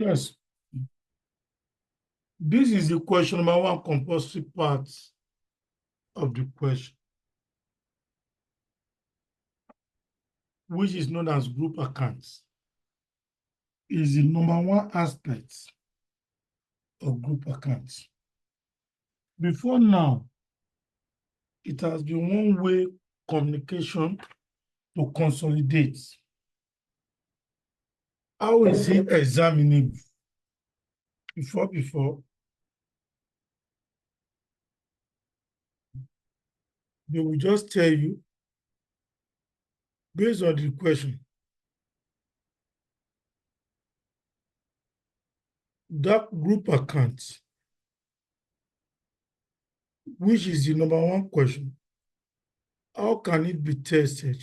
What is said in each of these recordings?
Yes. This is the question number one compulsory part of the question, which is known as group accounts. Is the number one aspect of group accounts. Before now, it has been one-way communication to consolidate. How is it examining? Before, they will just tell you, based on the question, that group account, which is the number one question, how can it be tested?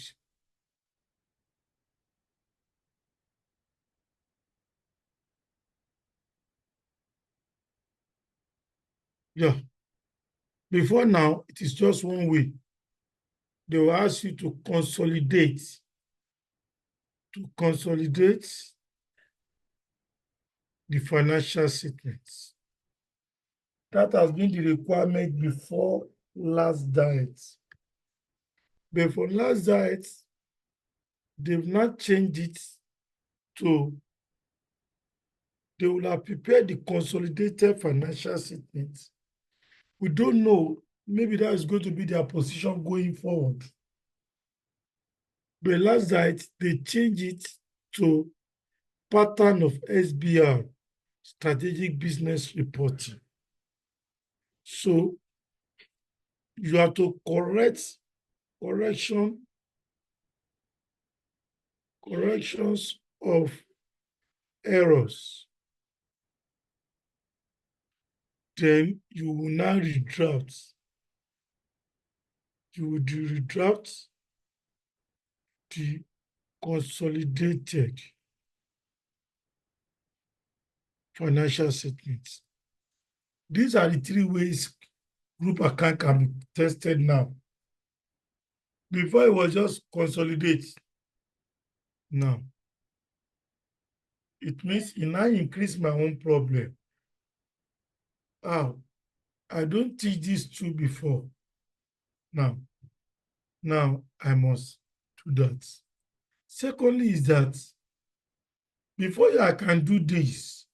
Yeah. Before now, it is just one way. They will ask you to consolidate the financial statements. That has been the requirement before last diet. But for last diet, they've not changed it to, they will have prepared the consolidated financial statements. We don't know, maybe that is going to be their position going forward. But last diet, they changed it to pattern of SBR, strategic business reporting. So you have to corrections of errors. Then you will now redraft. You will redraft the consolidated financial statements. These are the three ways group account can be tested now. Before it was just consolidate. Now, it means it now increase my own problem. I don't teach these two before. Now I must do that. Secondly is that before I can do this,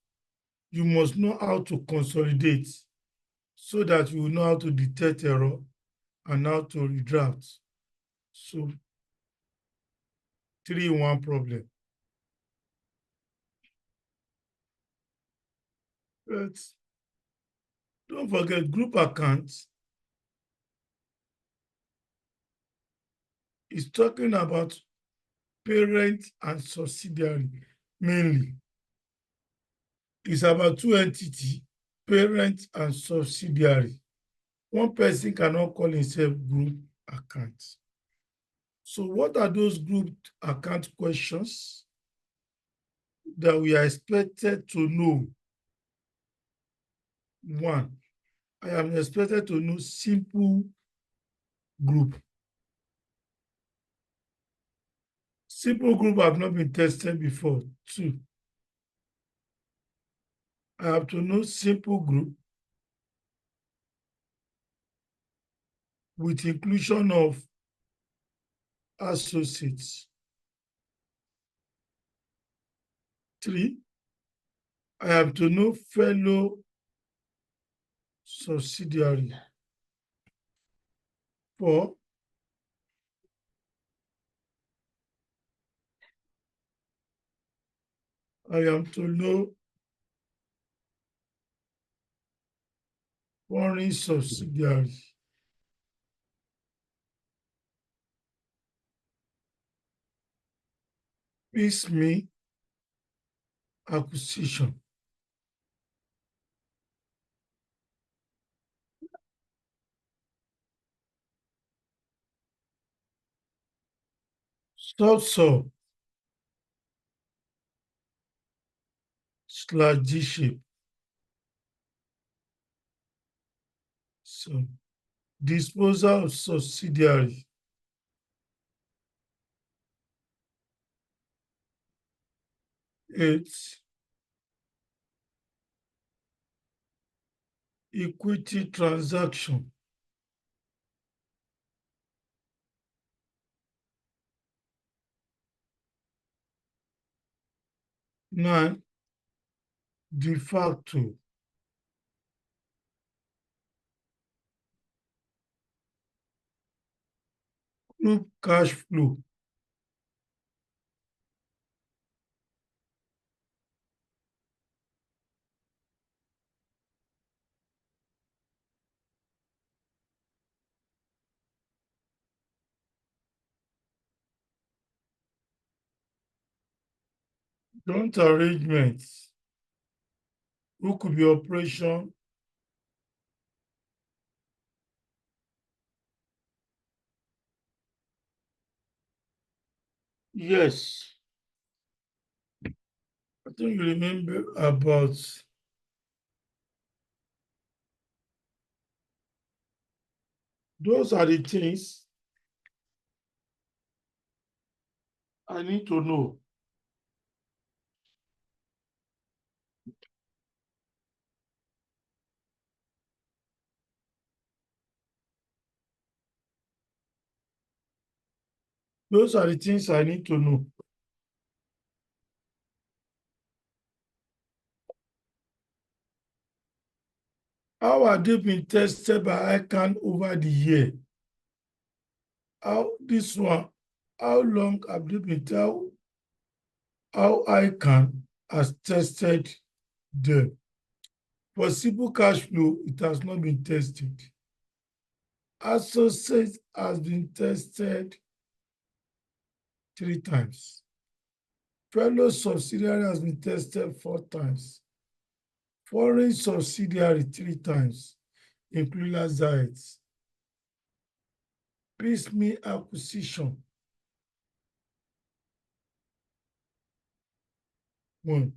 you must know how to consolidate so that you will know how to detect error and how to redraft. So 3-in-1 problem. But don't forget, group accounts is talking about parent and subsidiary mainly. It's about two entities, parent and subsidiary. One person cannot call himself group account. So what are those group account questions that we are expected to know? One, I am expected to know simple group. Simple group have not been tested before. Two, I have to know simple group with inclusion of associates. Three, I have to know fellow subsidiary. Four, I am to know foreign subsidiary. Piecemeal acquisition. Sub / G-shape. So disposal of subsidiary. Eight, equity transaction. 9, de facto. Group cash flow. Joint arrangements. Who could be operation? Yes. I think you remember about those are the things I need to know. Those are the things I need to know. How are they being tested by ICANN over the year? How this one, how long have they been how ICANN has tested them? For simple cash flow, it has not been tested. Associate has been tested 3 times. Fellow subsidiary has been tested 4 times. Foreign subsidiary 3 times, including Lazarus. Piecemeal acquisition 1.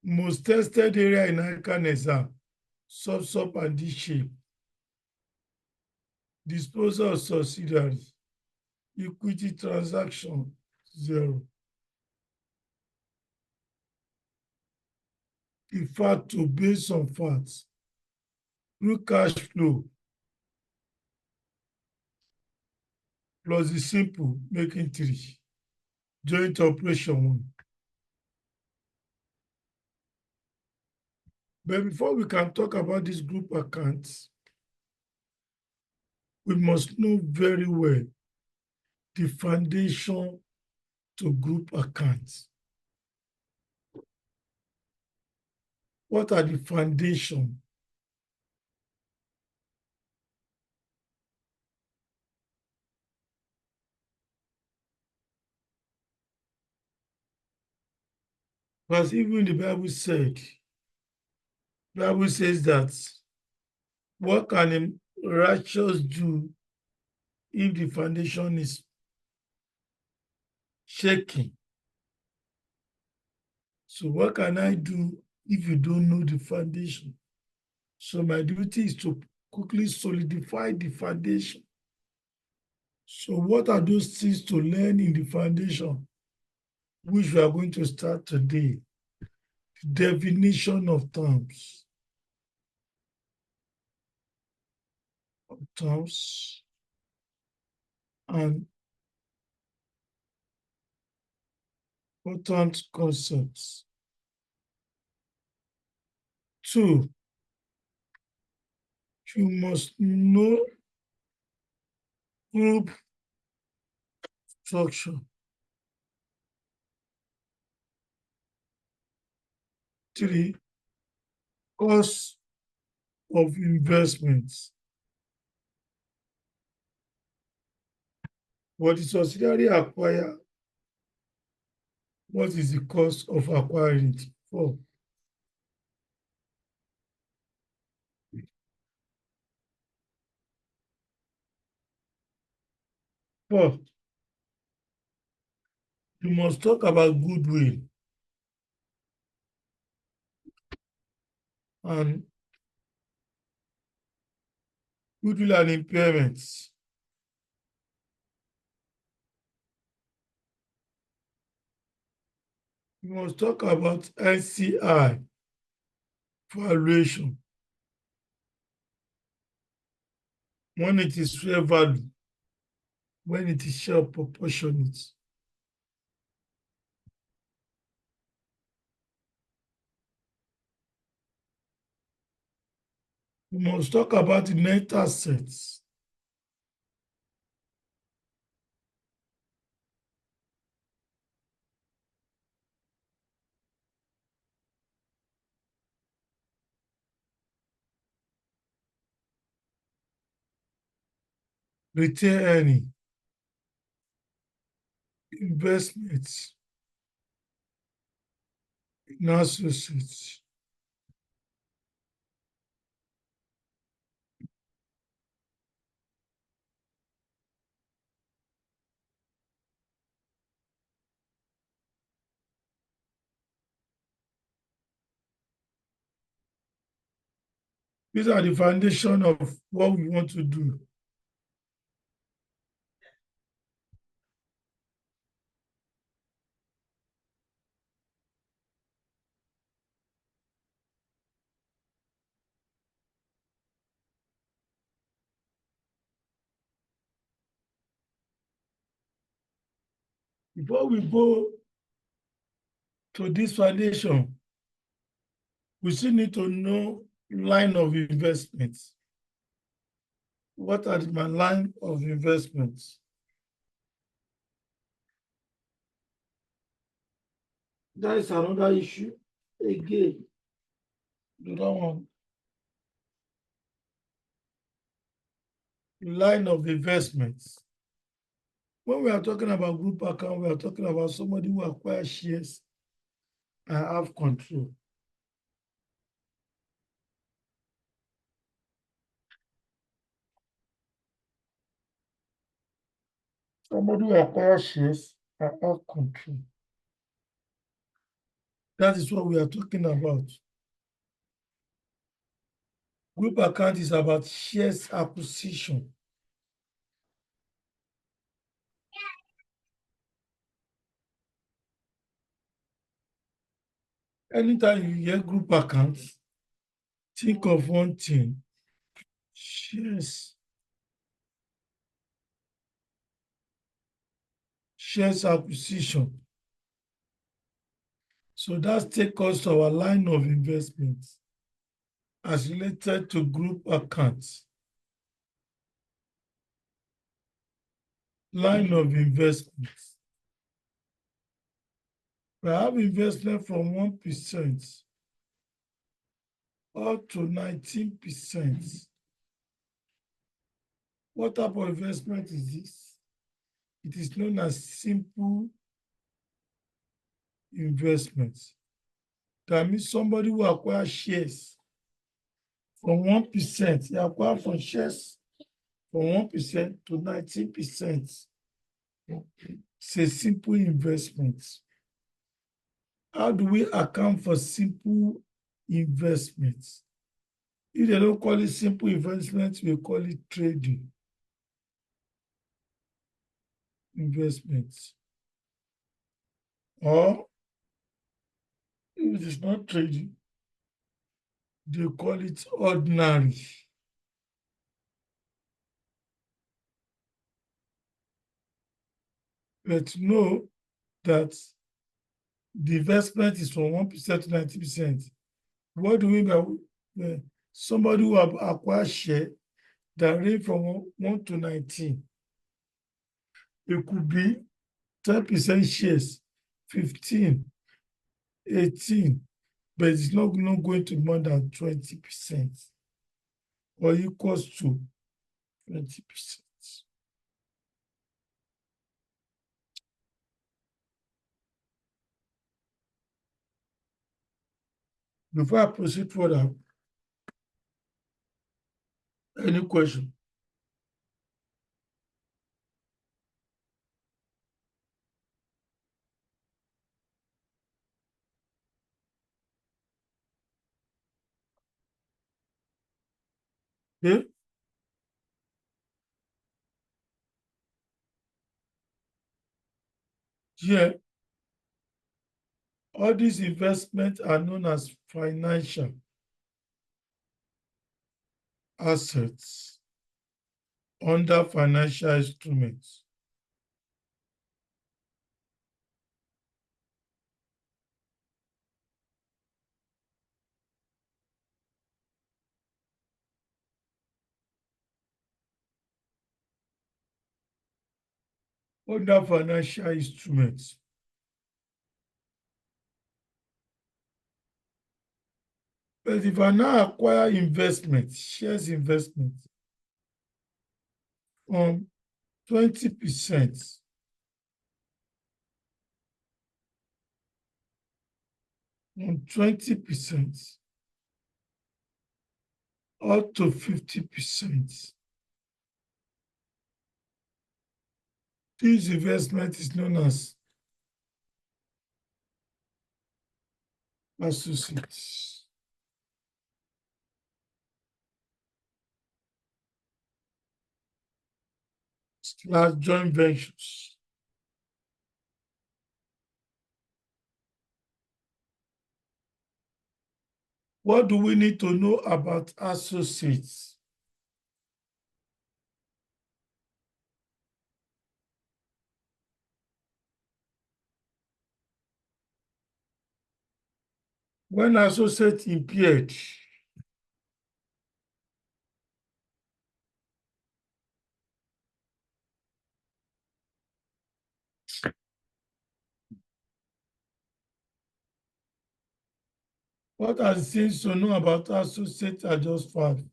Most tested area in ICANN exam, sub and D-shape. Disposal of subsidiary. Equity transaction 0. De facto based on facts. Through cash flow plus the simple making 3. Joint operation 1. But before we can talk about these group accounts, we must know very well the foundation to group accounts. What are the foundation? Because even the Bible says that what can a righteous do if the foundation is shaking? So what can I do if you don't know the foundation? So my duty is to quickly solidify the foundation. So what are those things to learn in the foundation, which we are going to start today? The definition of terms. And important concepts. 2, you must know group structure. 3, cost of investments. What the subsidiary acquire, what is the cost of acquiring it? 4, you must talk about goodwill and impairments. You must talk about NCI valuation. when it is fair value, when it is share proportionate. We must talk about the net assets. Retained earning, investments in associates. These are the foundation of what we want to do. Before we go to this foundation, we still need to know line of investments. What are my line of investments? That is another issue. Again, the other one, line of investments. When we are talking about group account, we are talking about somebody who acquires shares and have control. Somebody who acquires shares and have control. That is what we are talking about. Group account is about shares acquisition. Anytime you hear group accounts, think of one thing, shares. Shares acquisition. So that takes us to our line of investment as related to group accounts. Line of investment. We have investment from 1% up to 19%. What type of investment is this? It is known as simple investment. That means somebody who acquires shares from 1%, he acquires from shares from 1% to 19%. It's a simple investment. How do we account for simple investments? If they don't call it simple investment, we call it trading investments. Or if it is not trading, they call it ordinary. But know that the investment is from 1% to 90%. What do we mean by somebody who have acquired share that range from 1 to 19? It could be 10% shares, 15, 18, but it's not going to more than 20% or equals to 20%. Before I proceed further, any question? Yeah? Yeah. All these investments are known as financial assets. under financial instruments. Under financial instruments. But if I now acquire investment, shares investment from 20% on 20% up to 50%. This investment is known as associates. / joint ventures. What do we need to know about associates? When associate impaired, what are the things to know about associates are just 5.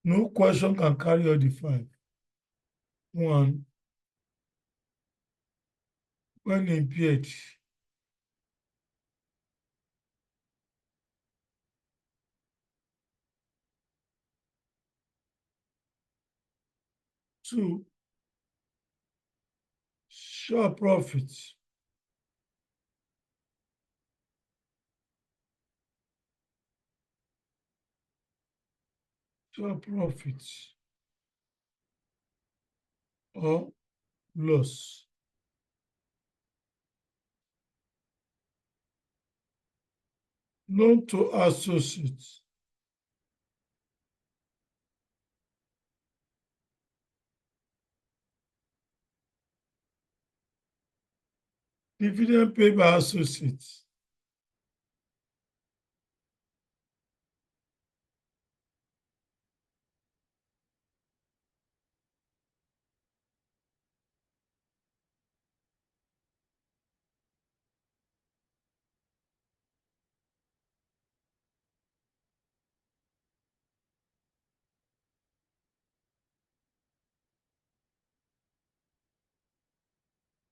No question can carry all the 5. 1, when impaired. 2, sure profit. 2, profit or loss. Loan to associates. Dividend paid by associates.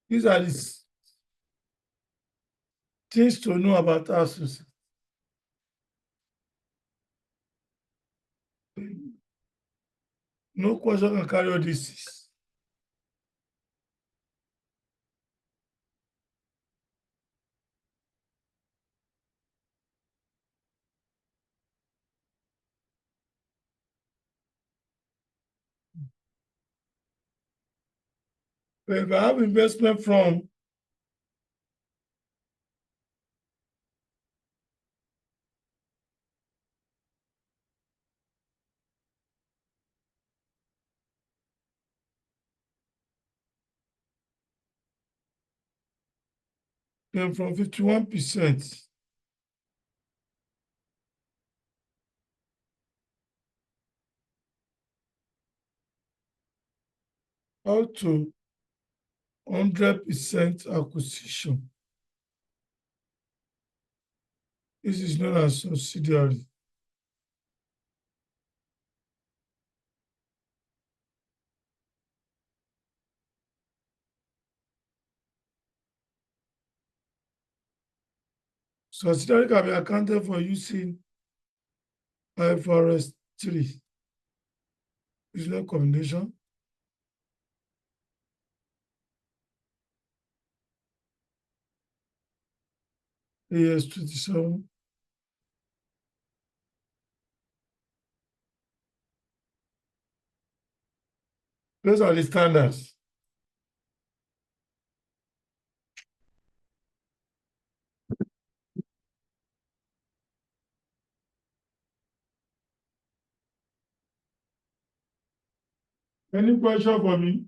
These are the things to know about associates. No question can carry all this. But if I have investment from then from 51% out to 100% acquisition. This is known as subsidiary. Subsidiary can be accounted for using IFRS 3. Business combination. AS 27. Those are the standards. Any question for me?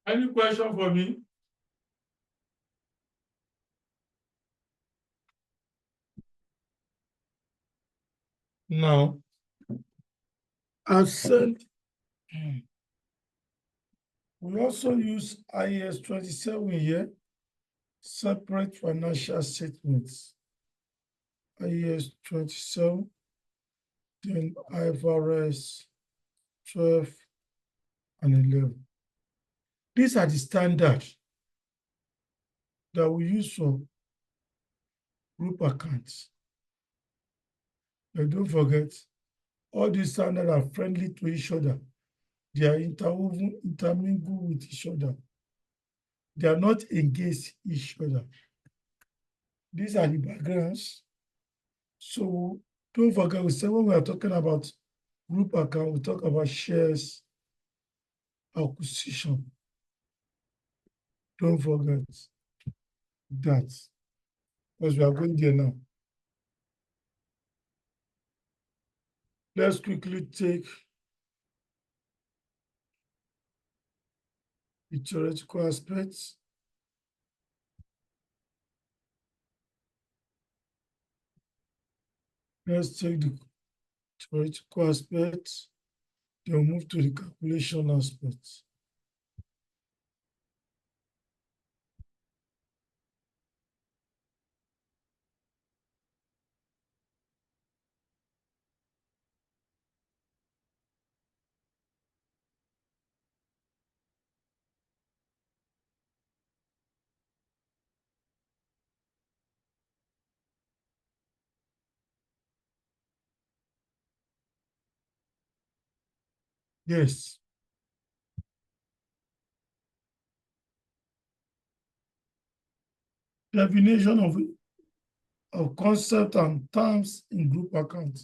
Any question for me? Now, I've said we also use IAS 27 here, separate financial statements. IAS 27, then IFRS 12 and 11. These are the standards that we use for group accounts. But don't forget, all these standards are friendly to each other. They are interwoven, intermingled with each other. They are not against each other. These are the backgrounds. So don't forget, we said when we are talking about group account, we talk about shares acquisition. Don't forget that, because we are going there now. Let's quickly take the theoretical aspects. Let's take the theoretical aspects, then move to the calculation aspects. Yes. Definition of concept and terms in group account.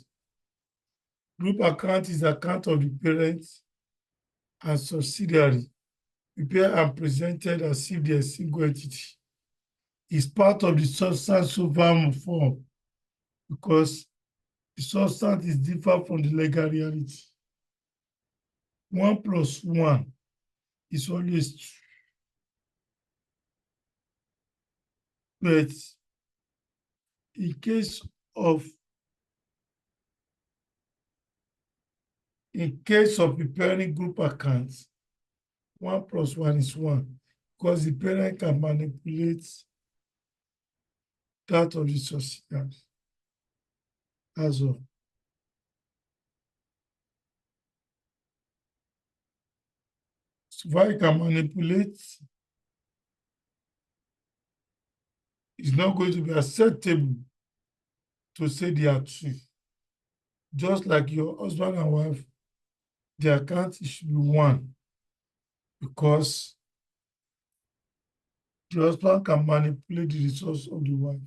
Group account is account of the parent and subsidiary, prepared and presented as if they are a single entity. It's part of the substantial form because the substance is different from the legal reality. 1 plus 1 is always 2. But in case of preparing group accounts, 1 plus 1 is 1 because the parent can manipulate that of the subsidiary as well. So why you can manipulate is not going to be acceptable to say they are 2. Just like your husband and wife, the account should be 1 because the husband can manipulate the resource of the wife.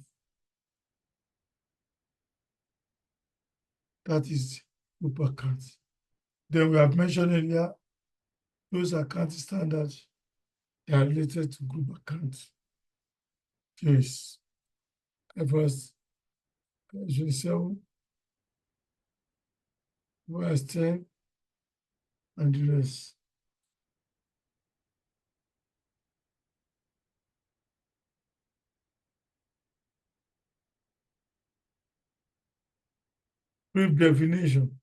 That is group account. Then we have mentioned earlier, those accounting standards are related to group accounts. Yes. IFRS 27, IFRS 10, and the rest. Brief definition.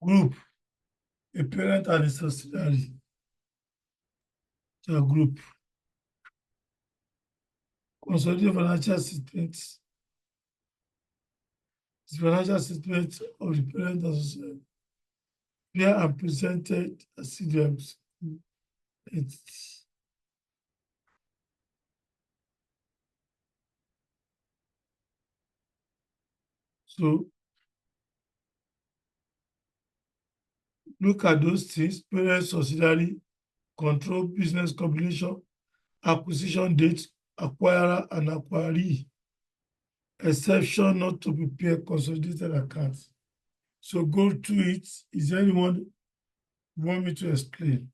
Group, a parent and a subsidiary. A group. Consolidated financial statements The financial statement of the parent association prepare and presented as CDMs. It's so look at those things: parent, subsidiary, control, business combination, acquisition date, acquirer and acquiree, exception not to prepare consolidated accounts. So go through it. Is there anyone who want me to explain?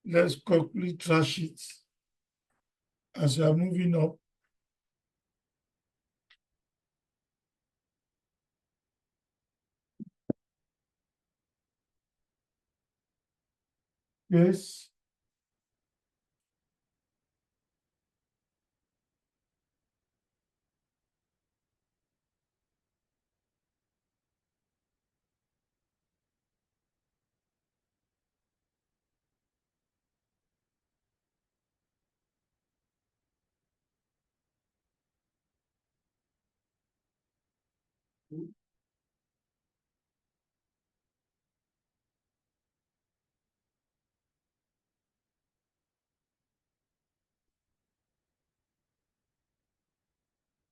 Let's quickly trash it as we are moving up. Yes.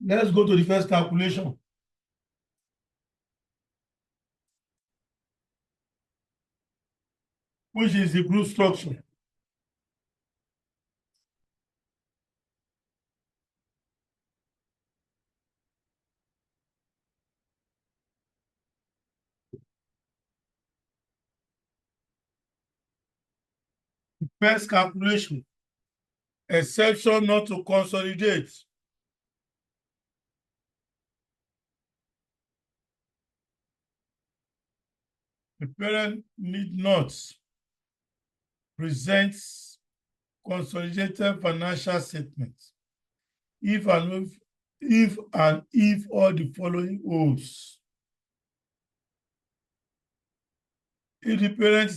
Let's go to the first calculation, which is the group structure. First calculation, exception not to consolidate. The parent need not present consolidated financial statements if and if all the following holds. If the parent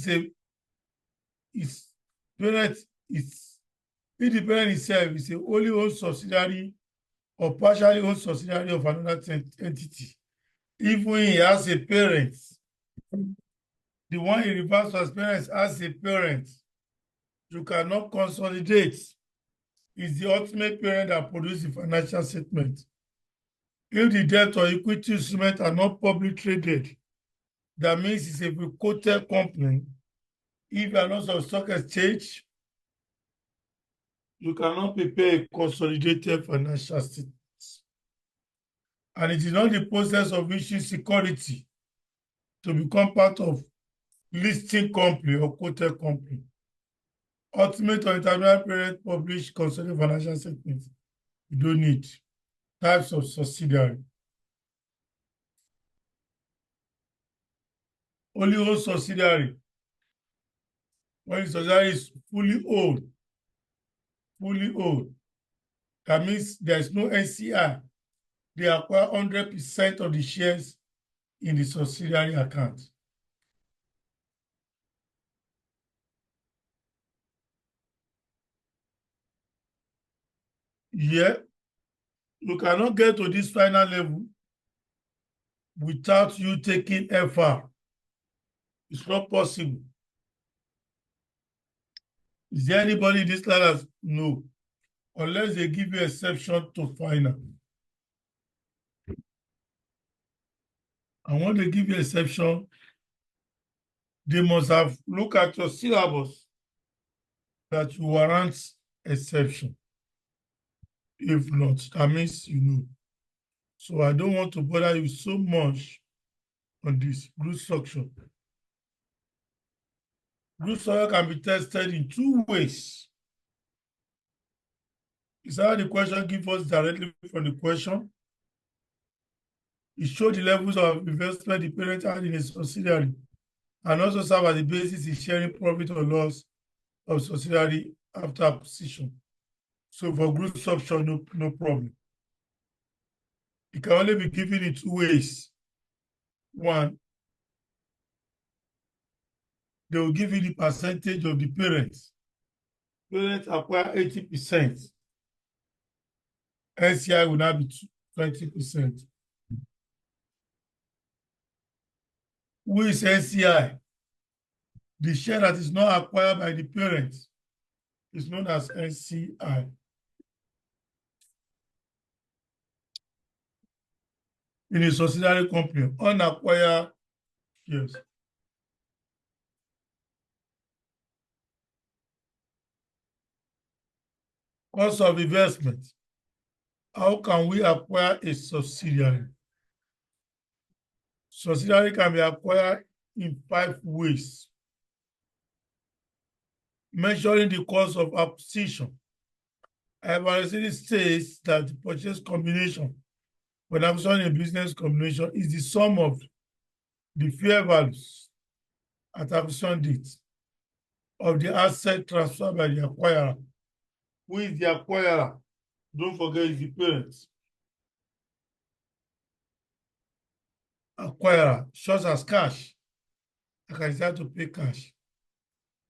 if the parent itself is a wholly owned subsidiary or partially owned subsidiary of another entity, even he has a parent, the one he refers to as parents as a parent, you cannot consolidate. It's the ultimate parent that produces the financial statement. If the debt or equity instruments are not publicly traded, that means it's a quoted company. If you are not on stock exchange, you cannot prepare a consolidated financial statement. And it is not the process of issuing security to become part of listing company or quoted company. Ultimate or intermediate parent publish consolidated financial statements. You don't need. Types of subsidiary. Only owned subsidiary. When the subsidiary is fully owned, that means there is no NCI. They acquire 100% of the shares in the subsidiary account. Yeah, you cannot get to this final level without you taking FR. It's not possible. Is there anybody in this class? No. Unless they give you exception to final. And when they give you exception, they must have looked at your syllabus that you warrant exception. If not, that means you know. So I don't want to bother you so much on this group structure. Group structure can be tested in two ways. Is that the question gives us directly from the question? It shows the levels of investment the parent had in a subsidiary and also serve as the basis in sharing profit or loss of subsidiary after acquisition. So for group structure, no problem. It can only be given in two ways. One, they will give you the percentage of the parents. Parents acquire 80%. NCI will now be 20%. Who is NCI? The share that is not acquired by the parents is known as NCI. In a subsidiary company, unacquired shares. Cost of investment. How can we acquire a subsidiary? Subsidiary can be acquired in 5 ways. Measuring the cost of acquisition. Evaluation states that the purchase combination when acquiring a business combination is the sum of the fair values at acquisition date of the asset transferred by the acquirer. Who is the acquirer? Don't forget, it's the parents. Acquirer, shows as cash. I can decide to pay cash.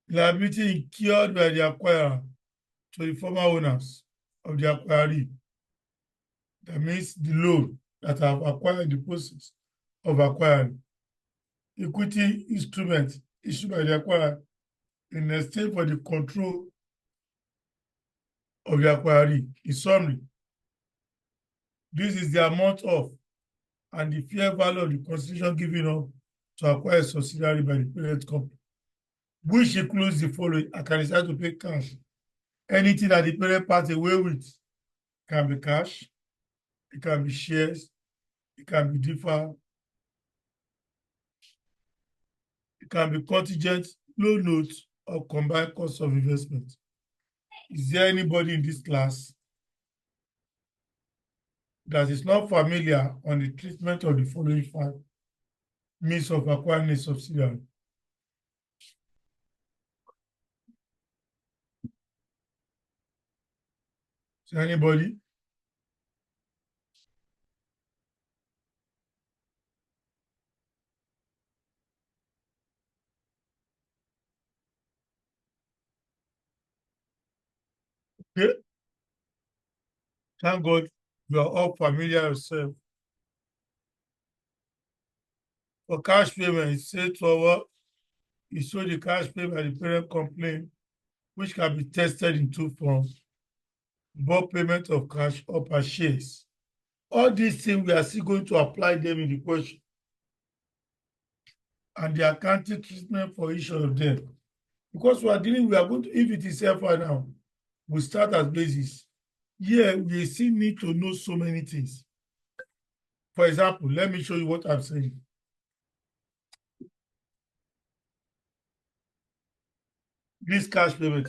Liability incurred by the acquirer to the former owners of the acquiree. That means the loan that have acquired the process of acquiring. Equity instrument issued by the acquirer in exchange for the control of the acquiree. In summary, this is the amount of and the fair value of the consideration given up to acquire a subsidiary by the parent company, which includes the following. I can decide to pay cash. Anything that the parent parts away with can be cash, it can be shares, it can be deferred, it can be contingent, loan notes, or combined cost of investment. Is there anybody in this class that is not familiar on the treatment of the following 5 means of acquiring a subsidiary? Is there anybody? Okay. Thank God you are all familiar yourself. For cash payment, it says you show the cash paid by the parent company, which can be tested in 2 forms: bulk payment of cash or per shares. All these things, we are still going to apply them in the question. And the accounting treatment for each of them. Because we are going to, if it is FI now, we start as basis. Here, we still need to know so many things. For example, let me show you what I'm saying. This cash payment.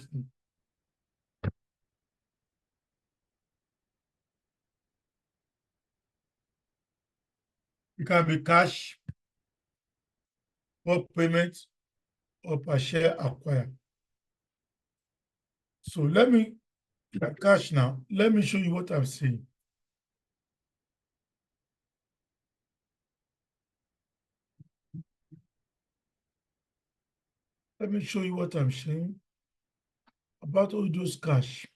It can be cash, bulk payment, or per share acquired. So let me cash now. Let me show you what I'm saying. Let me show you what I'm saying about all those cash.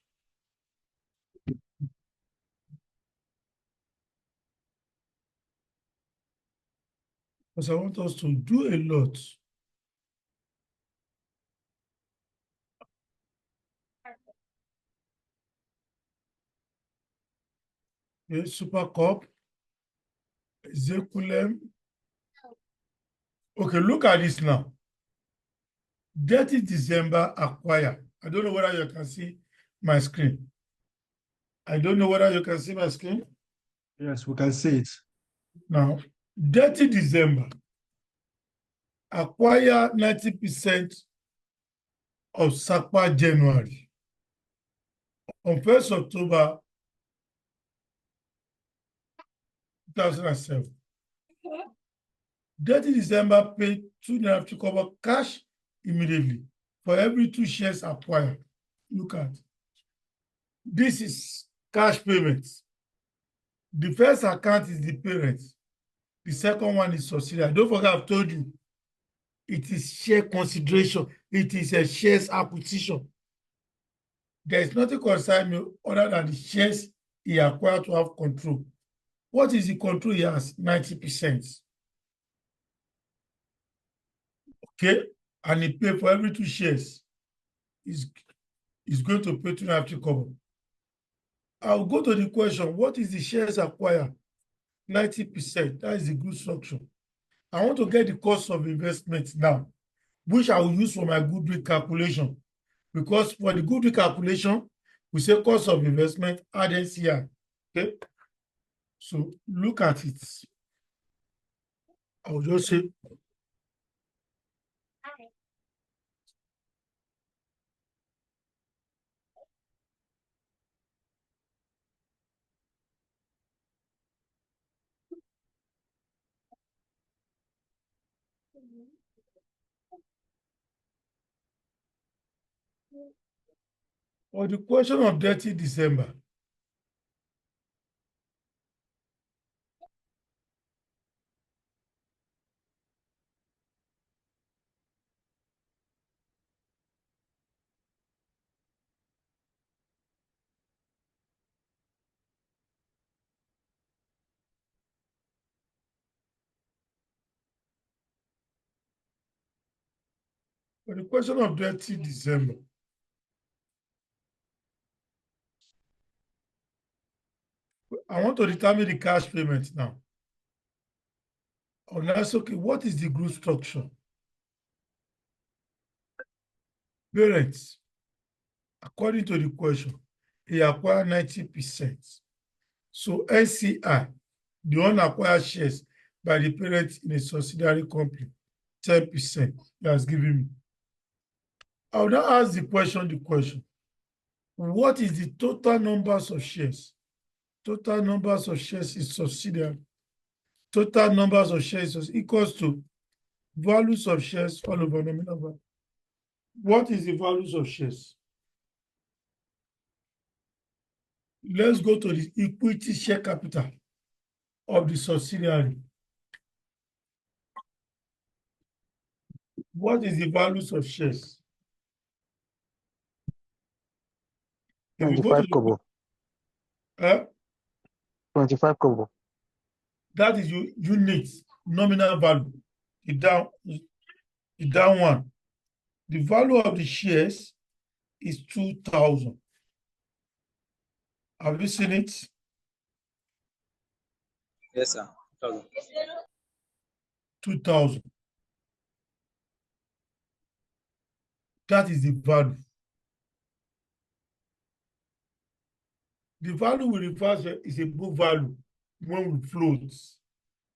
Because I want us to do a lot. Okay, Supercorp, Zekulem. Okay, look at this now. 30 December acquire. I don't know whether you can see my screen. I don't know whether you can see my screen. Yes, we can see it. Now, 30 December acquire 90% of SACPA January. On 1st October 2007. 30 December paid 2.5 to cover cash immediately for every 2 shares acquired. Look at this is cash payments. The first account is the parent. The second one is subsidiary. Don't forget, I've told you, it is share consideration. It is a shares acquisition. There is nothing concerning me other than the shares he acquired to have control. What is the control he has? 90%. Okay, and he pay for every 2 shares. He's going to pay 2.5 kobo. I'll go to the question, what is the shares acquired? 90%. That is the good structure. I want to get the cost of investment now, which I will use for my goodwill calculation. Because for the goodwill calculation, we say cost of investment, add NCI. Okay? So look at it. I'll just say, for the question of 30 December, for the question of 30 December, I want to determine the cash payment now. Oh, that's okay. What is the group structure? Parents, according to the question, he acquired 90%. So NCI, the one acquired shares by the parent in a subsidiary company, 10%. He has given me. I will now ask the question. What is the total numbers of shares? Total numbers of shares is subsidiary. Total numbers of shares is equals to values of shares all over nominal value. What is the values of shares? Let's go to the equity share capital of the subsidiary. What is the values of shares? 25 kobo. 25 kobo. That is your unit, nominal value. The down one. The value of the shares is 2,000. Have you seen it? Yes, sir. 2,000. That is the value. The value we refer to is a book value when we float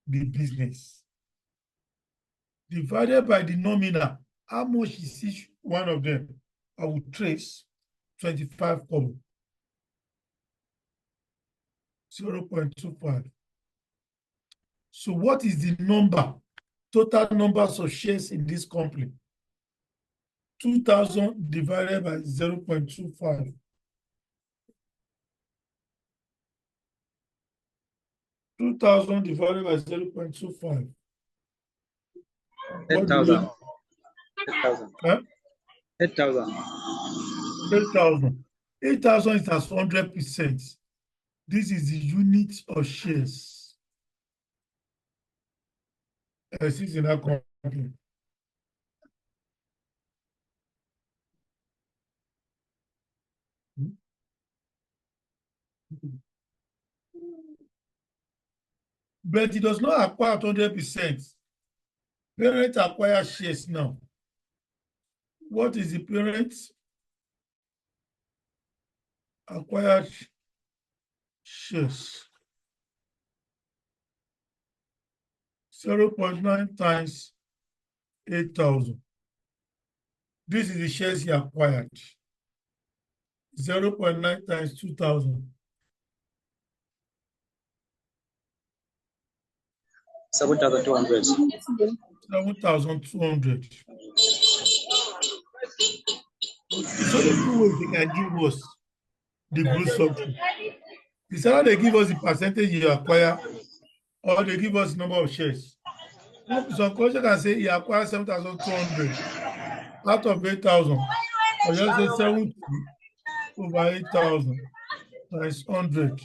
the business. Divided by the nominal, how much is each one of them? I will trace 25 kobo. 0.25. So what is the number, total numbers of shares in this company? 2,000 divided by 0.25. 2,000 divided by 0.25. 8,000. 8,000. 8,000. 8,000. 8,000 is as 100%. This is the unit of shares. This is in our company. But it does not acquire 100%. Parent acquire shares now. What is the parent? Acquired shares. 0.9 times 8,000. This is the shares he acquired. 0.9 times 2,000. 7,200. 7,200. It's only two ways they can give us the group structure. It's either they give us the percentage you acquire or they give us the number of shares. Some culture can say he acquired 7,200 out of 8,000. Or just say 70 over 8,000 times 100.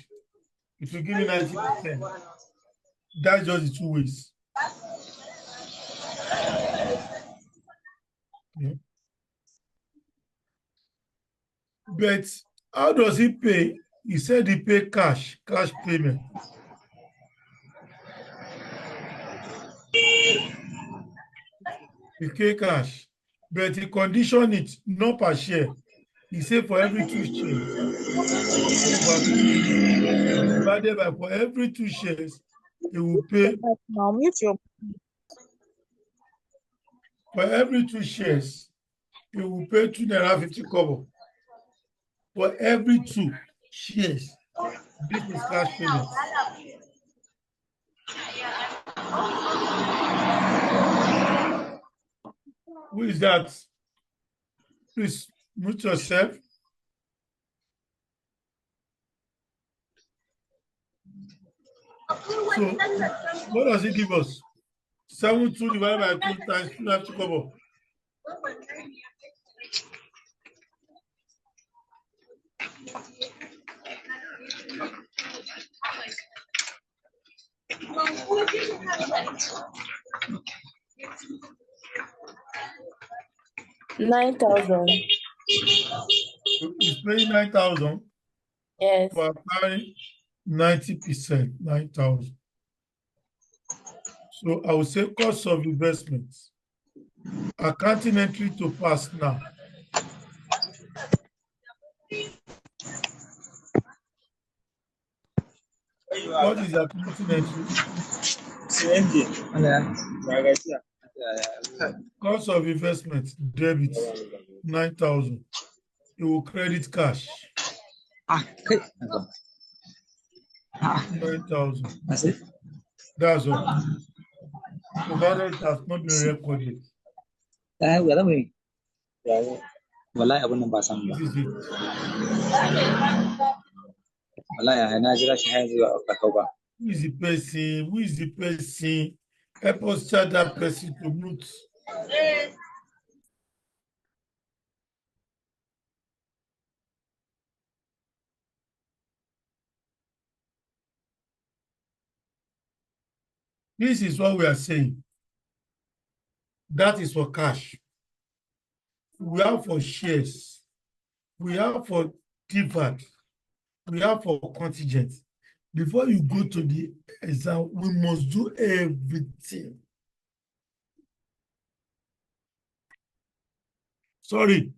It will give me 90%. That's just the two ways. Yeah. But how does he pay? He said he pay cash payment. He pay cash, but he conditioned it not per share. He said for every 2 shares, over 50, divided by for every 2 shares, he will pay. Now mute your. For every 2 shares, he will pay 2.50 naira. For every 2 shares, this is cash payment. Who is that? Please mute yourself. So, what does it give us? 72 divided by 2 times 2.50 kobo. $9,000. He's paying 9,000 Yes. for applying 90%, 9,000. So I would say cost of investment. Accounting entry to pass now. What is the accounting entry? Cost of investment, debit, 9,000. It will credit cash. 9,000. That's it. That's all. Provided it has not been recorded. Wallahi abun nan ba san ba. This is it. Wallahi na jira shi har zuwa kakau ba. Who is the person? Who is the person? Help us tell that person to mute. This is what we are saying. That is for cash. We have for shares. We have for deferred. We have for contingent. Before you go to the exam, we must do everything. Sorry,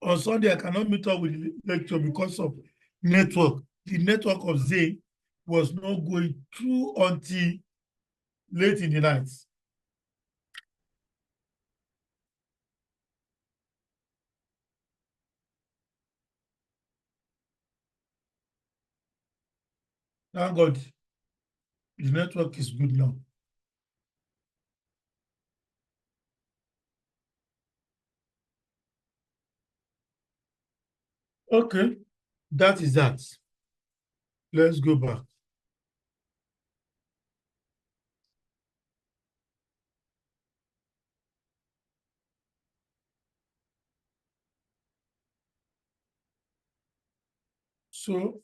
on Sunday I cannot meet up with the lecture because of network. The network of Zay was not going through until late in the night. Thank God, the network is good now. Okay, that is that. Let's go back. So,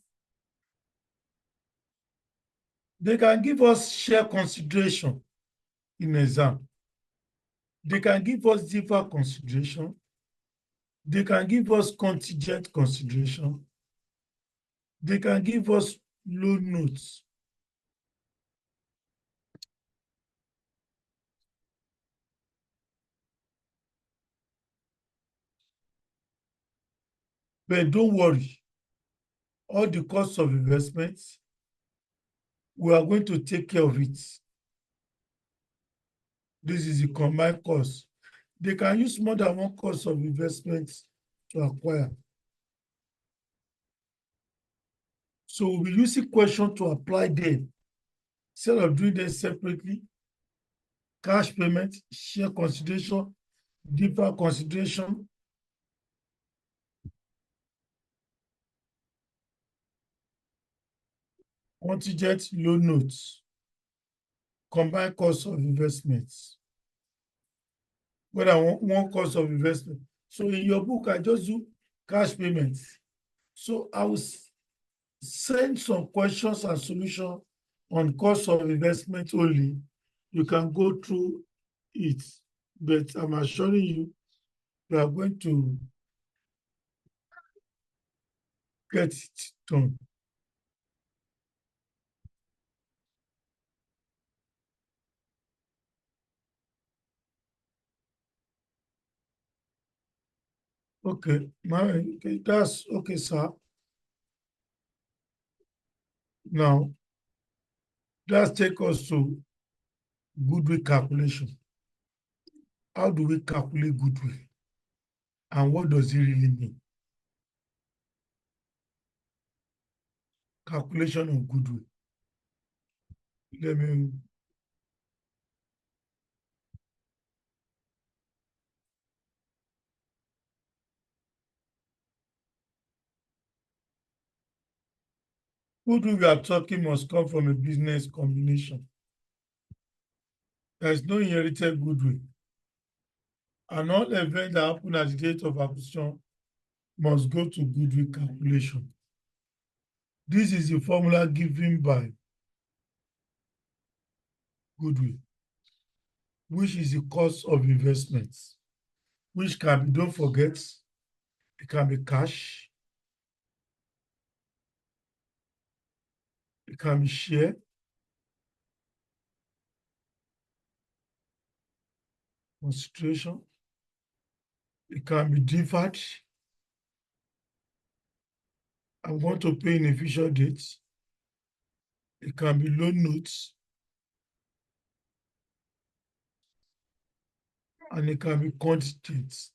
they can give us share consideration in exam. They can give us deferred consideration. They can give us contingent consideration. They can give us loan notes. But don't worry, all the costs of investments, we are going to take care of it. This is the combined cost. They can use more than one cost of investments to acquire. So we'll be using question to apply them. Instead of doing them separately, cash payment, share consideration, deferred consideration, contingent loan notes, combined cost of investments. Whether one cost of investment. So in your book, I just do cash payments. So I will send some questions and solutions on cost of investment only. You can go through it, but I'm assuring you, you are going to get it done. Okay, that's okay, sir. Now, let's take us to goodwill calculation. How do we calculate goodwill? And what does it really mean? Calculation of goodwill. Let me goodwill we are talking must come from a business combination. There is no inherited goodwill. And all events that happen at the date of acquisition must go to goodwill calculation. This is the formula given by goodwill, which is the cost of investments, which can be, don't forget, it can be cash, it can be share, consideration, it can be deferred. I want to pay in a future date. It can be loan notes, and it can be contingents.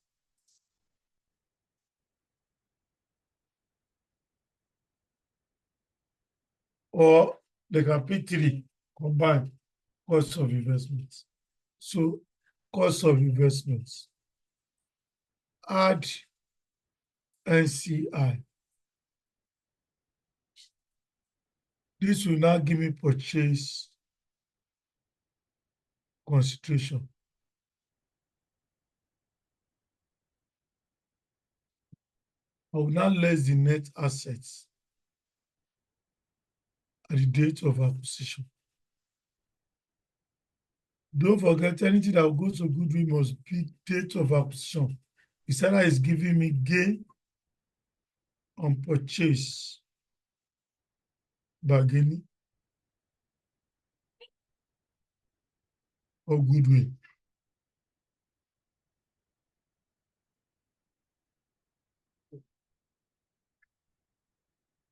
Or they can be three combined cost of investments. So cost of investments, add NCI. This will now give me purchase consideration. I will now less the net assets at the date of acquisition. Don't forget, anything that goes to goodwill must be date of acquisition. The seller is giving me gain on purchase, bargaining, or goodwill.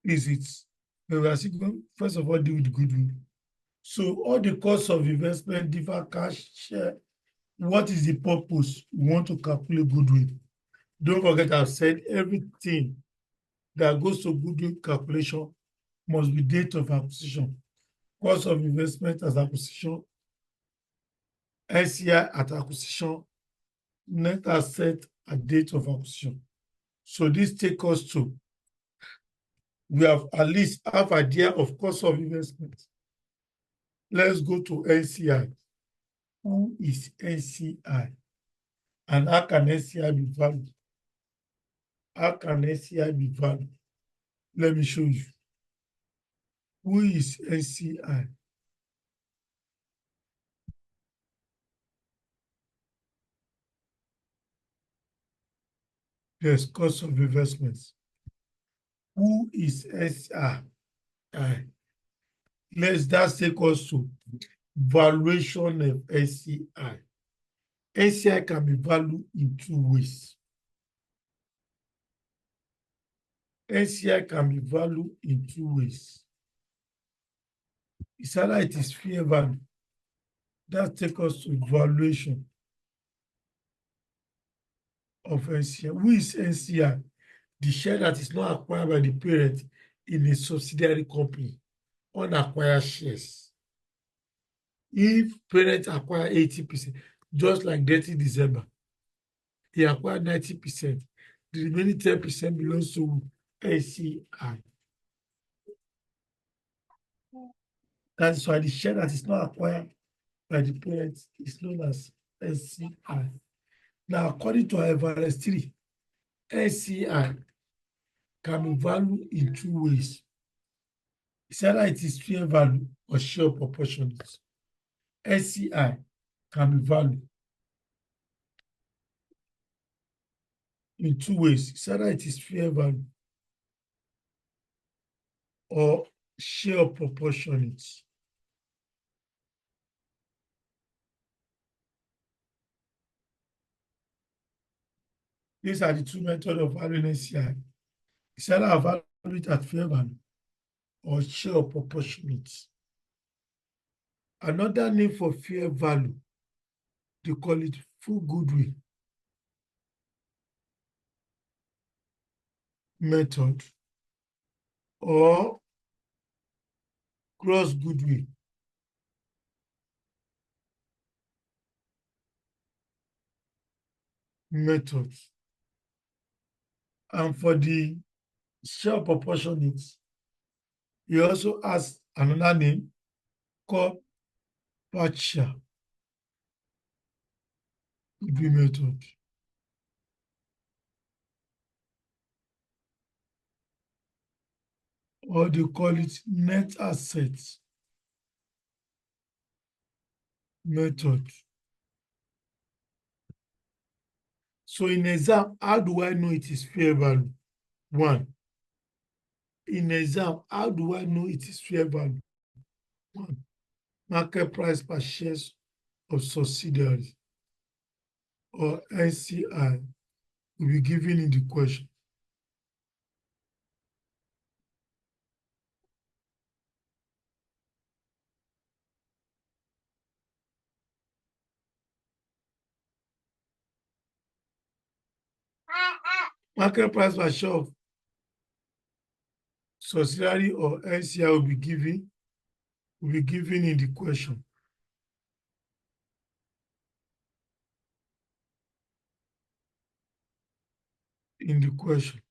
Is it? But we are still going, first of all, deal with goodwill. So all the costs of investment, differ cash, share. What is the purpose? We want to calculate goodwill. Don't forget, I've said everything that goes to goodwill calculation must be date of acquisition. Cost of investment as acquisition, NCI at acquisition, net asset at date of acquisition. So this takes us to, we have at least half idea of cost of investment. Let's go to NCI. Who is NCI? And how can NCI be valued? How can NCI be valued? Let me show you. Who is NCI? Yes, cost of investments. Who is NCI? Let's take us to valuation of NCI. NCI can be valued in two ways. NCI can be valued in two ways. It's either it is fair value. That takes us to valuation of NCI. Who is NCI? The share that is not acquired by the parent in a subsidiary company, unacquired shares. If parent acquire 80%, just like 30 December, he acquired 90%. The remaining 10% belongs to NCI. That's why the share that is not acquired by the parent is known as NCI. Now, according to IFRS 3, NCI can be valued in two ways. It's either it is fair value or share proportionate. SCI can be value in two ways. It's either it is fair value or share proportionate. These are the two methods of valuing SCI. It's either I value it at fair value or share proportionate. Another name for fair value, they call it full goodwill method or gross goodwill method. And for the share proportionate, he also has another name called partial goodwill method. Or they call it net assets method. So in exam, how do I know it is fair value? One, in exam, how do I know it is fair value? One, market price per shares of subsidiaries or NCI will be given in the question. Market price per share of subsidiary or NCI will be given in the question. In the question.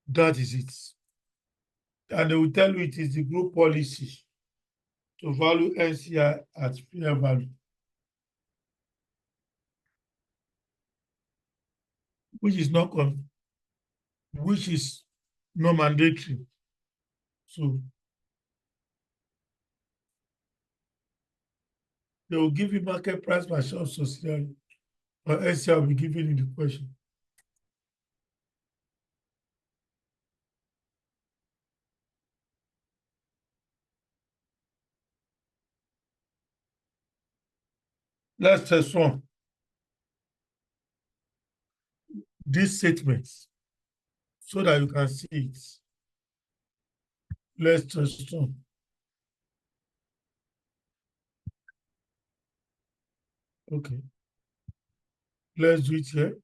That is it. And they will tell you it is the group policy to value NCI at fair value, which is not mandatory. So they will give you market price per share of subsidiary, or NCI will be given in the question. Let's test one. These statements so that you can see it. Let's test one. Okay. Let's do it here.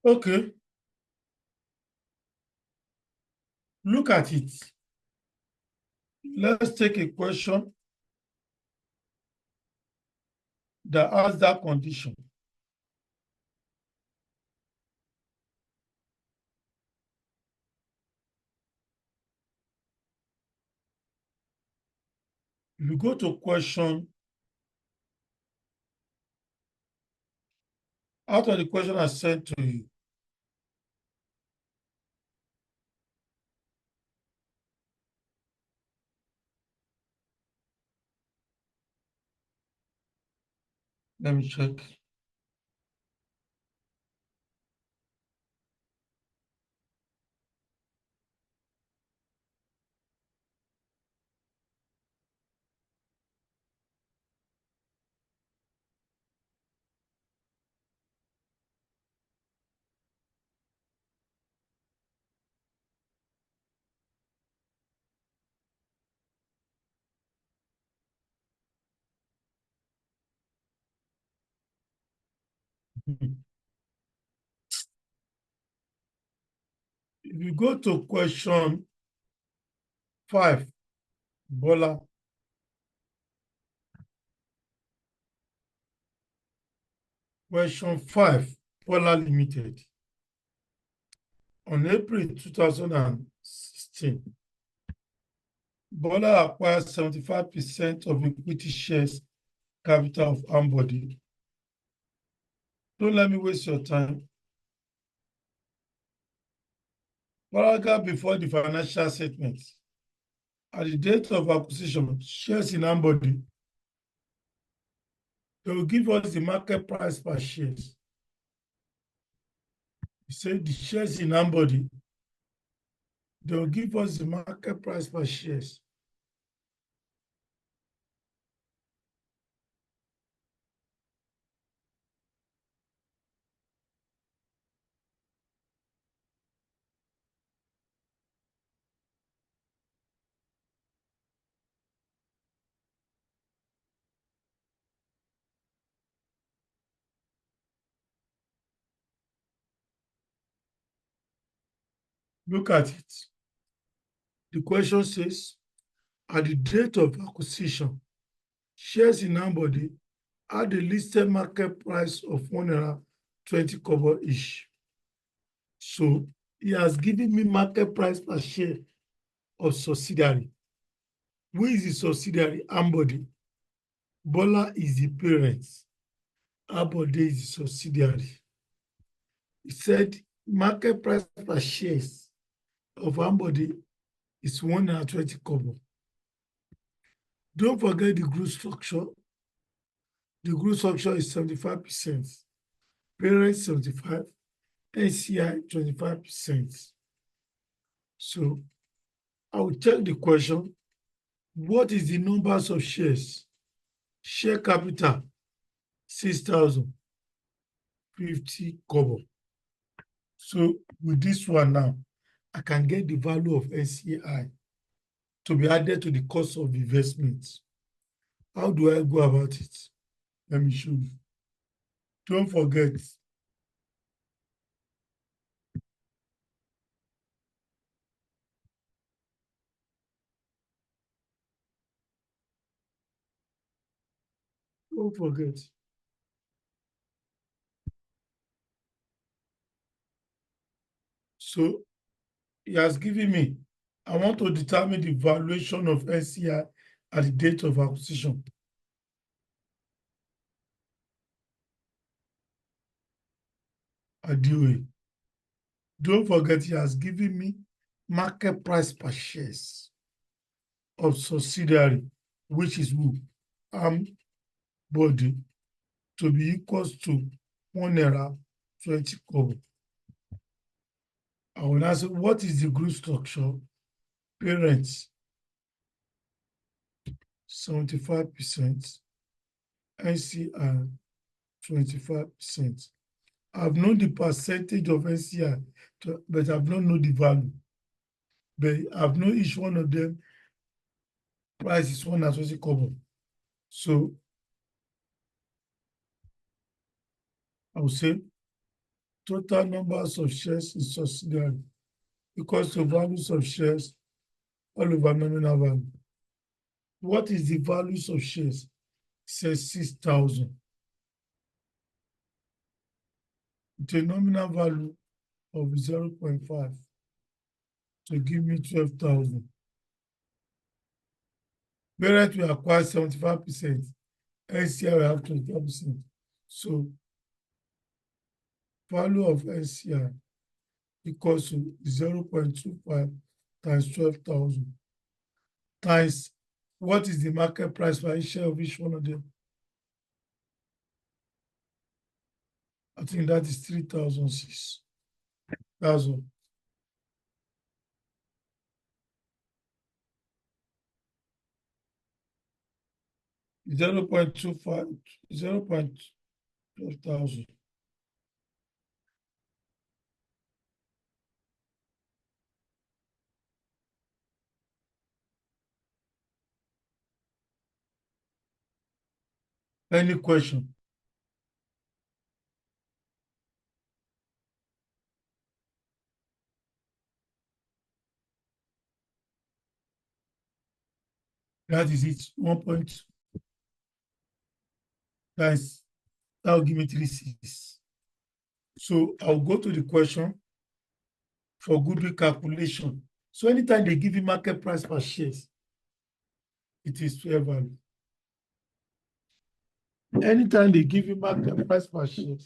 Okay. Look at it. Let's take a question that has that condition. If you go to question, after the question I sent to you, let me check. If you go to question 5, Bola, question 5, Bola Limited. On April 2016, Bola acquired 75% of equity shares capital of Ambody. Don't let me waste your time. Paragraph before the financial statement. At the date of acquisition, shares in Ambody, they will give us the market price per shares. You say the shares in Ambody, they will give us the market price per shares. Look at it. The question says, at the date of acquisition, shares in Ambody had a listed market price of $1.20 each. So he has given me market price per share of subsidiary. Who is the subsidiary? Ambody. Bola is the parent. Ambody is the subsidiary. He said market price per shares of Ambody is $1.20. Don't forget the group structure. The group structure is 75%. Parent 75%. NCI 25%. So I will check the question. What is the numbers of shares? Share capital 6,050 kobo. So with this one now, I can get the value of NCI to be added to the cost of investment. How do I go about it? Let me show you. Don't forget. Don't forget. So he has given me, I want to determine the valuation of NCI at the date of acquisition. Adiwe. Don't forget he has given me market price per shares of subsidiary, which is who? Ambody, to be equals to $1.20. I will ask, what is the group structure? Parents, 75%, NCI, 25%. I've known the percentage of NCI, but I've not known the value. But I've known each one of them, price is $1.20. So I will say total numbers of shares in subsidiary equals to values of shares all over nominal value. What is the values of shares? It says 6,000. The nominal value of 0.5 to give me 12,000. Parent will acquire 75%. NCI will have 25%. So value of NCI equals to 0.25 times 12,000 times what is the market price for each share of each one of them? I think that is 3,006,000. Zero point 0.12,000. Any question? That is it. 1 point. That will give me 3.6. So I'll go to the question for goodwill calculation. So anytime they give you market price per shares, it is fair value. Anytime they give you market price per share,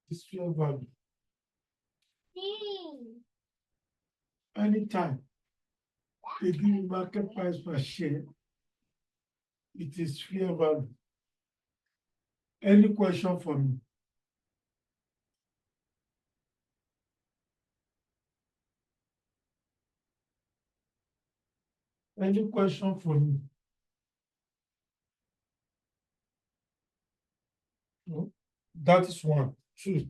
it's fair value. Anytime they give you market price per share, it is fair value. Any question for me? Any question for me? No? That is one. Two.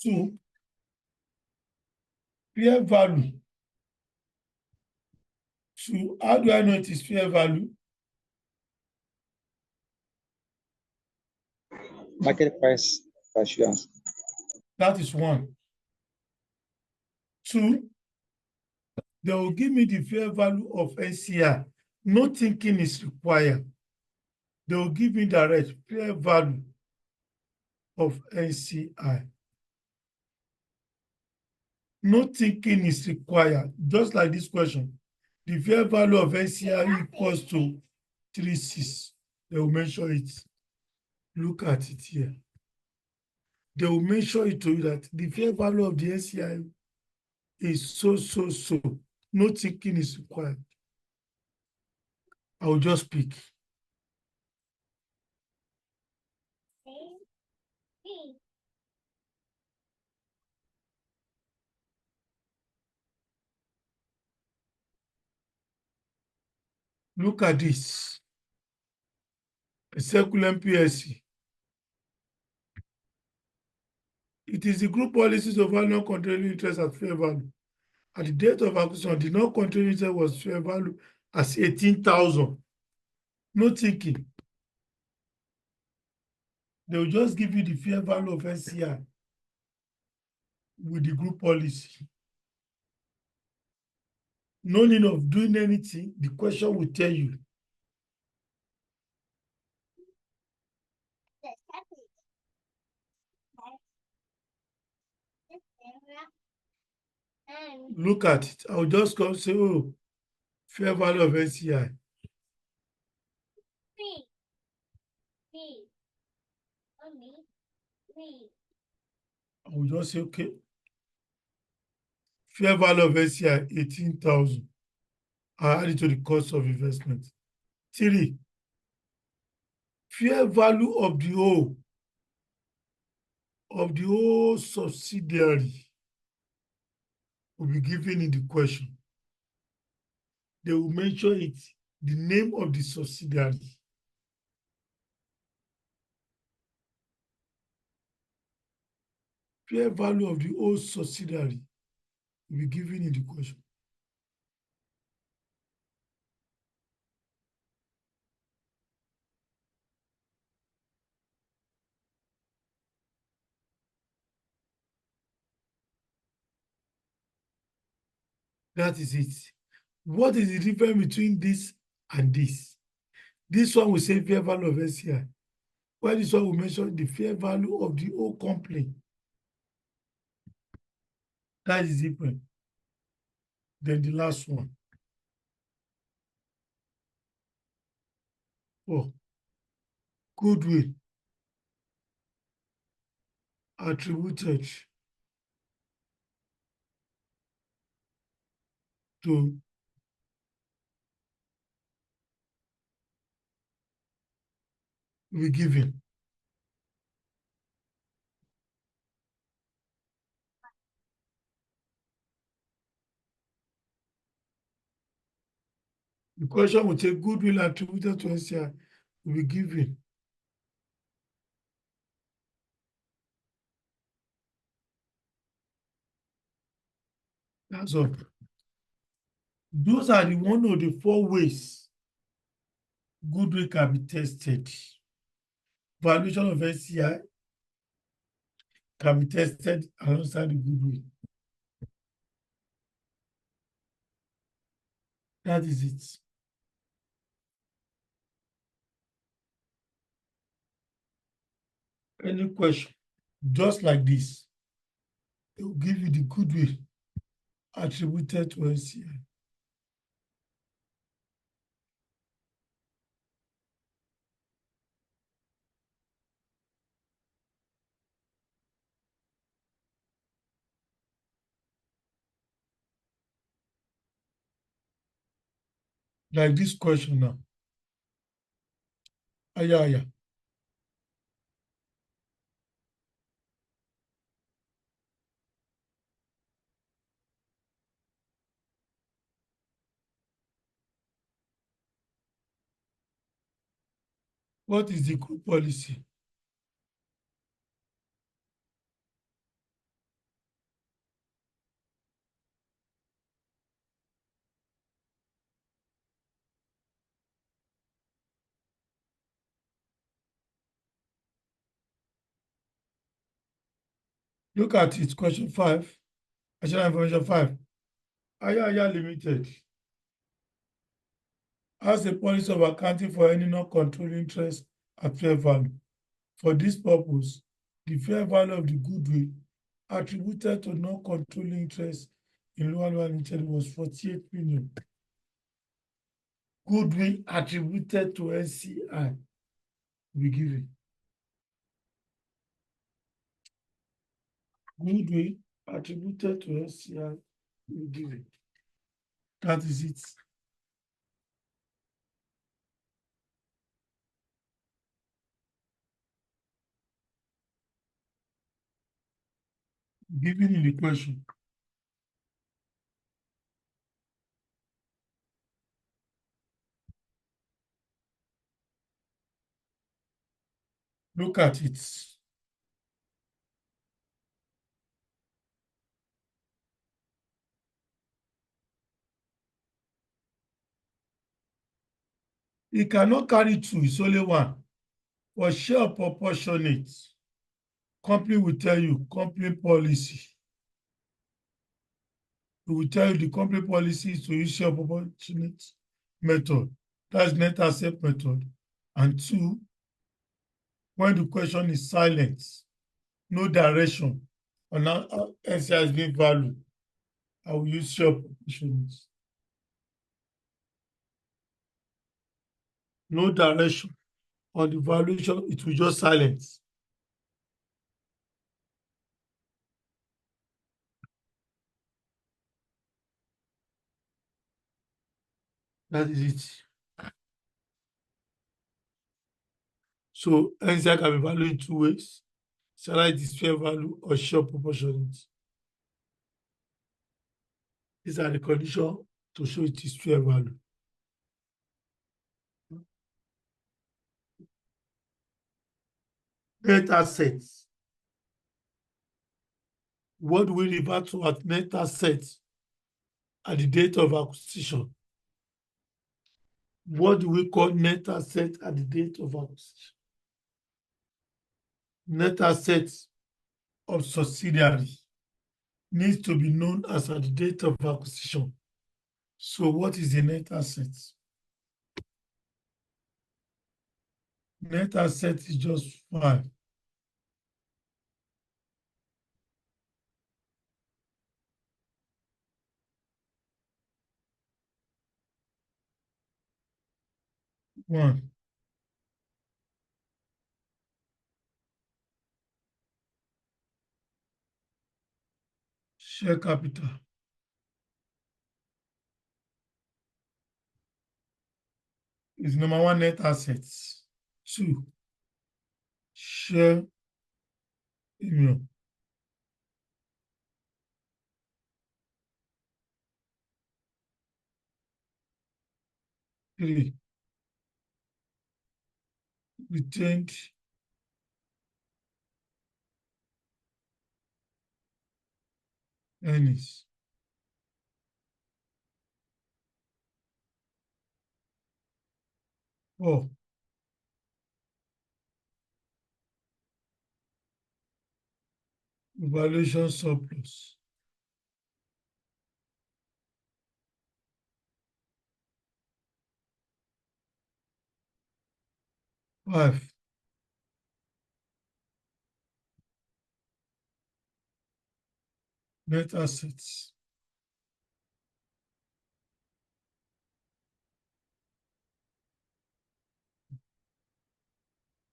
Two, fair value. Two, how do I know it is fair value? Market price per share. That is one. Two, they will give me the fair value of NCI. No thinking is required. They will give me direct fair value of NCI. No thinking is required. Just like this question. The fair value of NCI equals to 36. They will mention it. Look at it here. They will mention it to you that the fair value of the NCI is so. No thinking is required. I will just pick. Look at this. A circular PSC. It is the group policies of our non-controlling interest at fair value. At the date of acquisition, the non-controlling interest was fair value as 18,000. No thinking. They will just give you the fair value of NCI with the group policy. No need of doing anything. The question will tell you. Look at it. I'll just come say, oh, fair value of NCI. I will just say, okay. Fair value of NCI, 18,000. I add it to the cost of investment. 3. Fair value of the whole subsidiary will be given in the question. They will mention it, the name of the subsidiary. Fair value of the whole subsidiary will be given in the question. That is it. What is the difference between this and this? This one will say fair value of NCI. While this one will mention the fair value of the whole company. That is different. Then the last one. Oh, goodwill attributed to be given. The question will take goodwill attributed to NCI will be given. That's all. Those are the one of the 4 ways goodwill can be tested. Valuation of NCI can be tested alongside the goodwill. That is it. Any question, just like this, they will give you the goodwill attributed to NCI. Like this question now. Aya. What is the group policy? Look at it, question 5. Additional information 5. Aya Limited has a policy of accounting for any non-controlling interest at fair value. For this purpose, the fair value of the goodwill attributed to non-controlling interest in Lua Limited was 48 million. Goodwill attributed to NCI will be given. Goodwill attributed to NCI will be given. That is it. Given in the question. Look at it. It cannot carry two, it's only one. For share proportionate, company will tell you company policy. It will tell you the company policy is to use share proportionate method. That's net asset method. And 2, when the question is silent, no direction on how NCI is being valued, I will use share proportionate. No direction on the valuation, it will just silence. That is it. So NCI can be valued in 2 ways. Shall is fair value or share proportionate. These are the conditions to show it is fair value. Net assets. What do we refer to as net assets at the date of acquisition? What do we call net asset at the date of acquisition? Net assets of subsidiary needs to be known as at the date of acquisition. So what is the net asset? Net asset is just 5. One. Share capital. Is number 1 net assets. 2. Share premium. 3. Retained earnings. 4. Valuation surplus. 5. Net assets.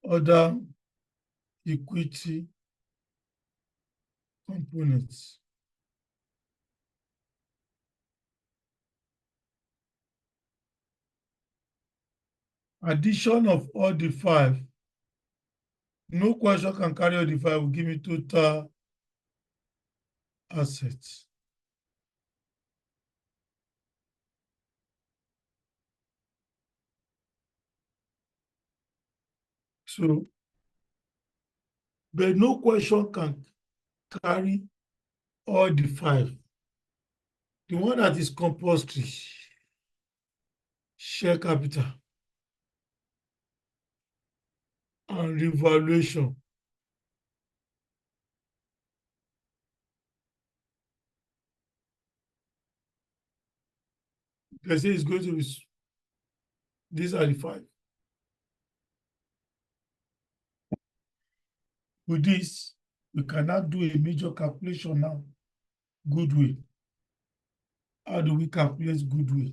Other equity components. Addition of all the five. No question can carry all the five will give me total assets. So, but no question can carry all the five. The one that is compulsory, share capital and revaluation. They say it's going to be, these are the five. With this, we cannot do a major calculation now. Goodwill. How do we calculate goodwill?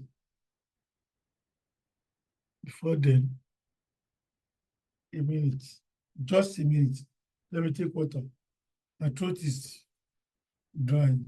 Before then, a minute, just a minute. Let me take water. My throat is drying.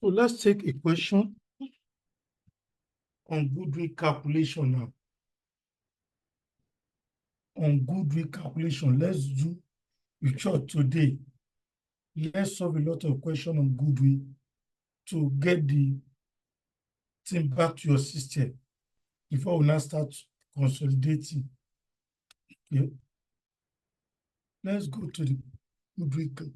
So let's take a question on goodwill calculation now. On goodwill calculation, let's do a short today. Let's solve a lot of questions on goodwill to get the thing back to your system before we now start consolidating. Okay. Let's go to the goodwill.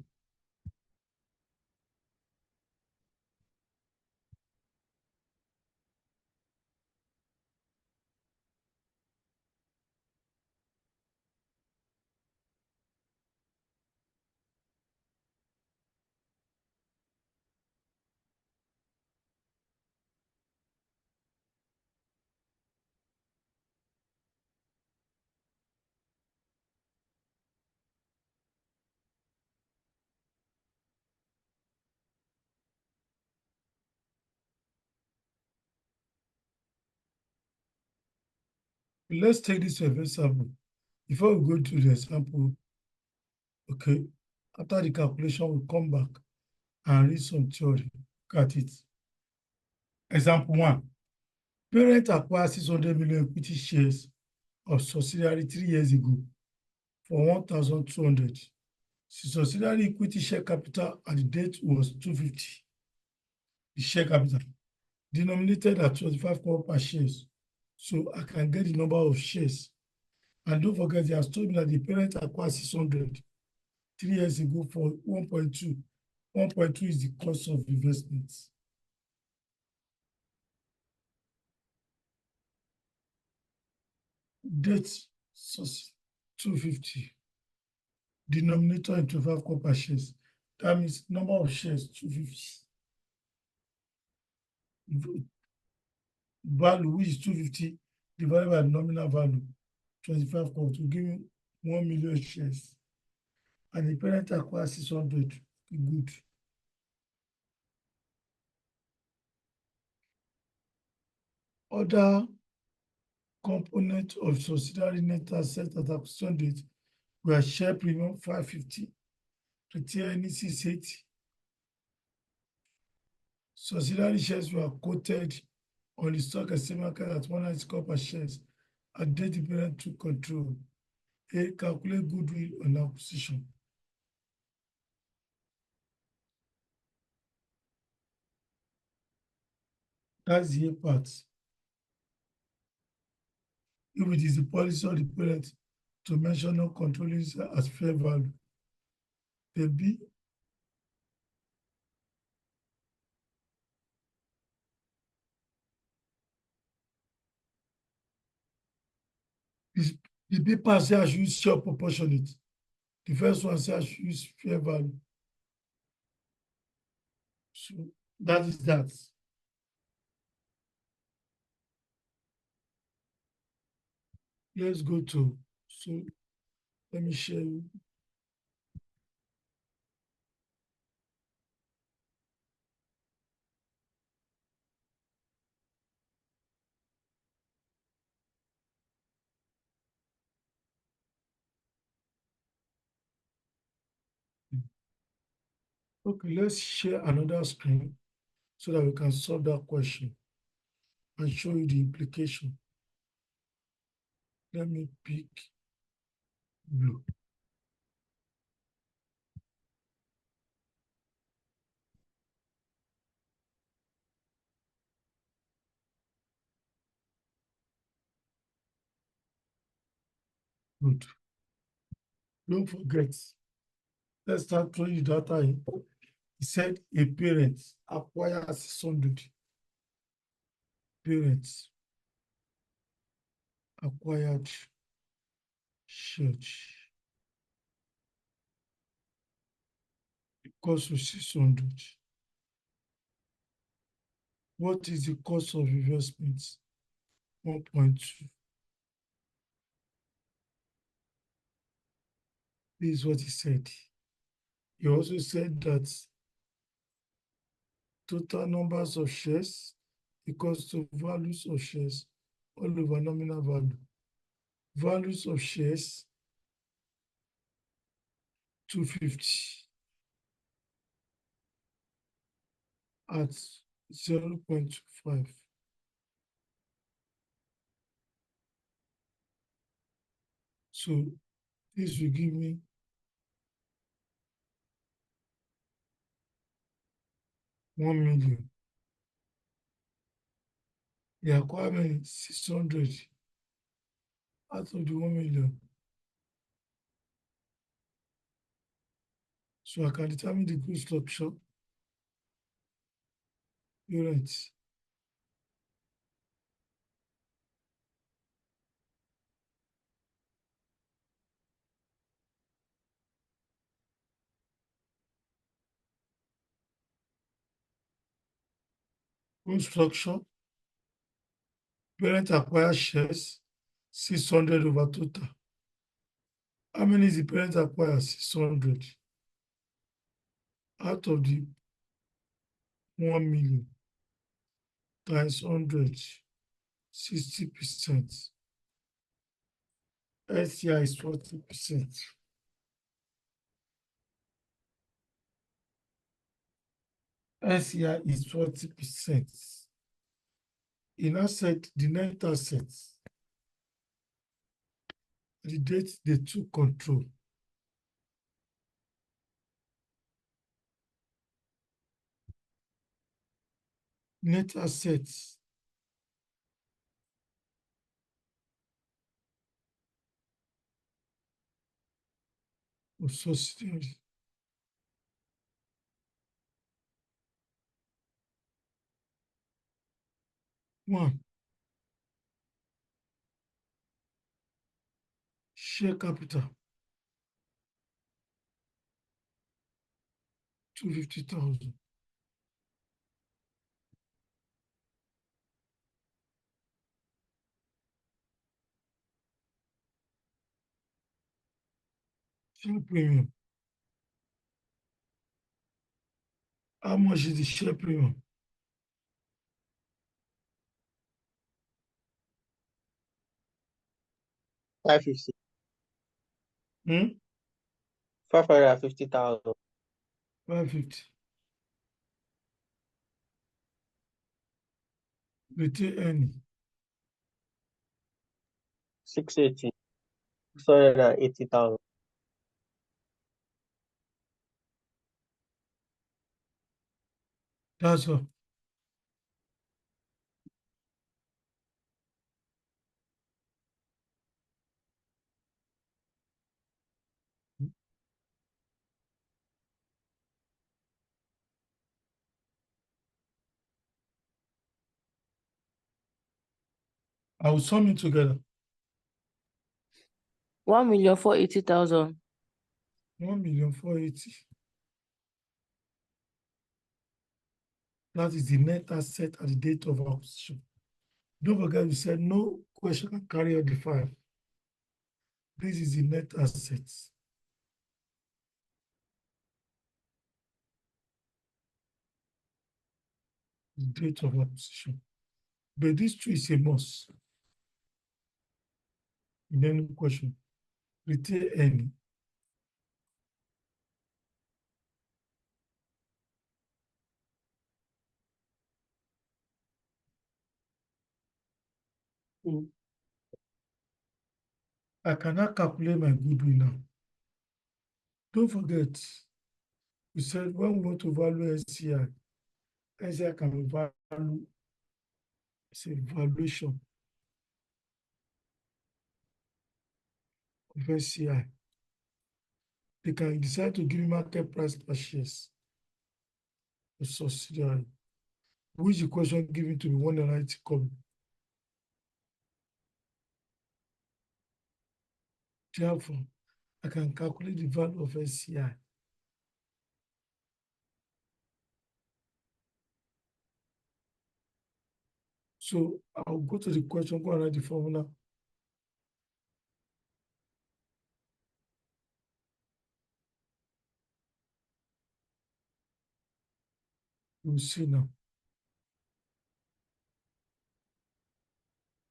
Let's take this example. Before we go to the example, okay, after the calculation, we'll come back and read some theory. Look at it. Example 1. Parent acquired 600 million equity shares of subsidiary 3 years ago for 1,200. The subsidiary equity share capital at the date was 250. The share capital denominated at 25 kobo per shares. So I can get the number of shares. And don't forget, they have told me that the parent acquired 600 3 years ago for 1.2. 1.2 is the cost of investments. Date 250. Denominator in 25 kobo shares. That means number of shares 250. Value, which is 250, divided by nominal value, 25 kobo, to give me 1 million shares. And the parent acquires 600. Good. Other component of subsidiary net asset at acquisition date were share premium 550, retained 680. Subsidiary shares were quoted on the stock exchange market at 190 per shares at date the parent took control. A. Calculate goodwill on acquisition. That's the A part. If it is the policy of the parent to mention non-controlling as fair value. The B. The B part says I should use share proportionate. The first one says I should use fair value. So that is that. Let's go to, so let me share you. Okay, let's share another screen so that we can solve that question and show you the implication. Let me pick blue. Good. Don't forget, let's start throwing the data in. He said a parent acquires 600. Parents acquired church. Cost of 600. What is the cost of investment? 1.2. This is what he said. He also said that total numbers of shares equals to values of shares all over nominal value. Values of shares 250 at 0.25. So this will give me 1 million. The acquirement is 600 out of the 1 million. So I can determine the good structure. Parents. Good structure. Parent acquire shares 600 over total. How many is the parent acquire? 600 out of the 1 million times 100, 60%. SCI is 40%. SCI is 40%. In asset, the net assets, the date they took control. Net assets of subsidiary. One, share capital, 250,000. Share premium. How much is the share premium? 550. Hmm? 550,000. 550. Retain any. 680. 680,000. That's all. I will sum it together. 1,480,000. 1,480,000. That is the net asset at the date of acquisition. Don't forget, we said no question can carry out the 5. This is the net assets. The date of acquisition. But this 2 is a must. In any question, retain any. I cannot calculate my goodwill now. Don't forget, we said when we want to value NCI, NCI can be valued as a valuation of NCI. They can decide to give market price per shares to subsidiary, which the question given to me 190 come. Therefore, I can calculate the value of NCI. So I'll go to the question, go and write the formula. We'll see now.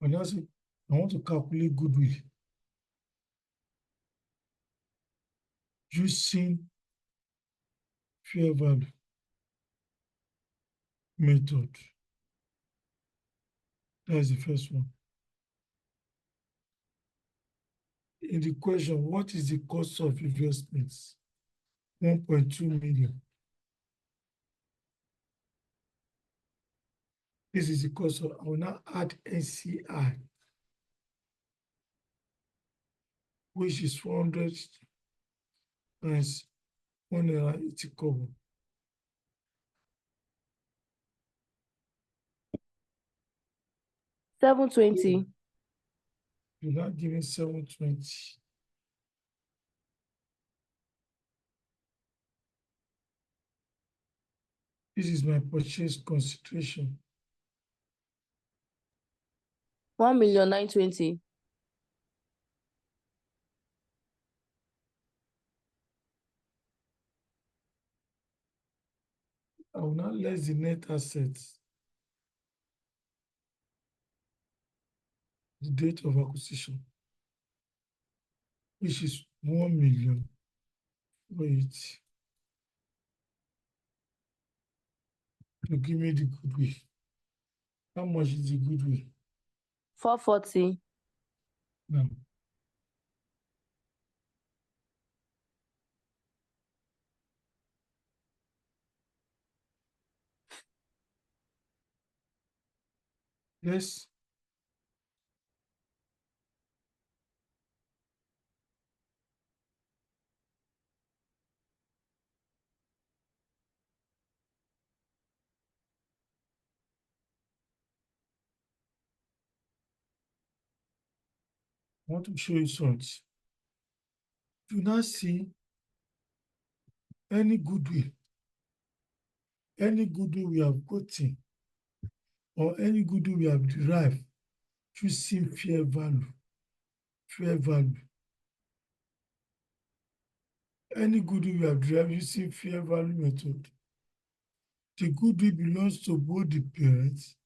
And that's it. I want to calculate goodwill using fair value method. That's the first one. In the question, what is the cost of investments? 1.2 million. This is the cost of, I will now add NCI, which is 400 times 180 kobo. $720. You're not giving 720. This is my purchase consideration. 1,920,000. I will not less the net assets. The date of acquisition, which is 1 million. Wait. To give me the goodwill. How much is the goodwill? 440. Now, yes. I want to show you something. Do not see any goodwill we have gotten or any goodwill we have derived using fair value. Any goodwill we have derived using fair value method, the goodwill belongs to both the parents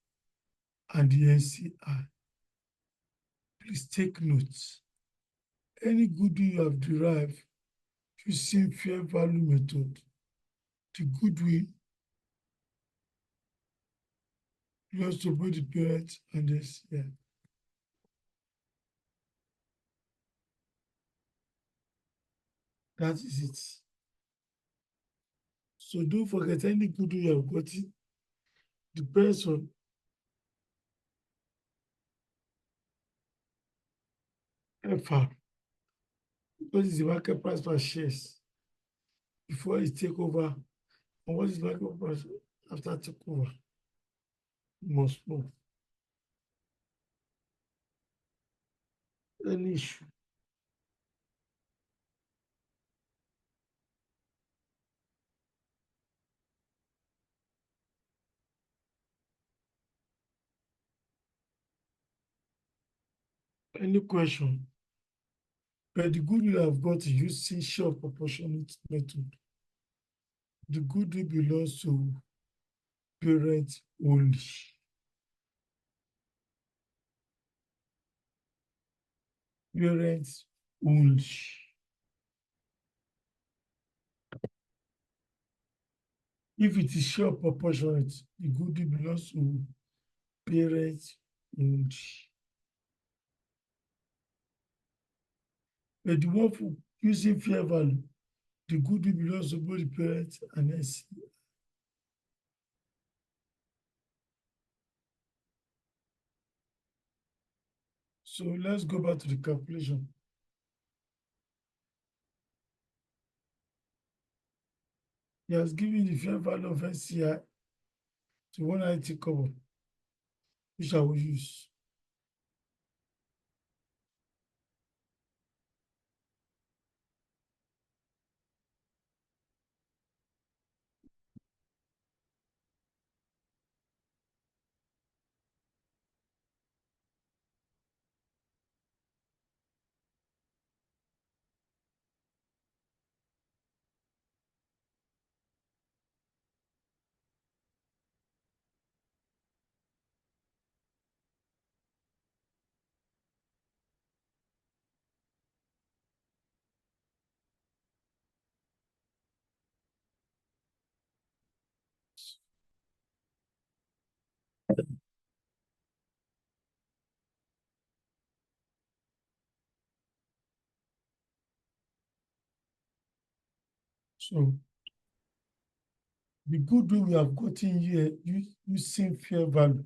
and the NCI. Please take notes. Any goodwill you have derived using fair value method, the goodwill belongs to both the parent and the SCI. That is it. So don't forget any goodwill you have gotten depends on FR. What is the market price per shares before it take over? And what is the market price after takeover? You must know. Any issue. Any question? But the goodwill I've got to use share proportionate method. The goodwill belongs to parent only. Parents only. If it is share proportionate, the goodwill belongs to parents only. But the one for using fair value, the goodwill belongs to both the parents and SC. So let's go back to the calculation. He has given the fair value of NCI to 190 common, which I will use. So the goodwill we have gotten here using fair value,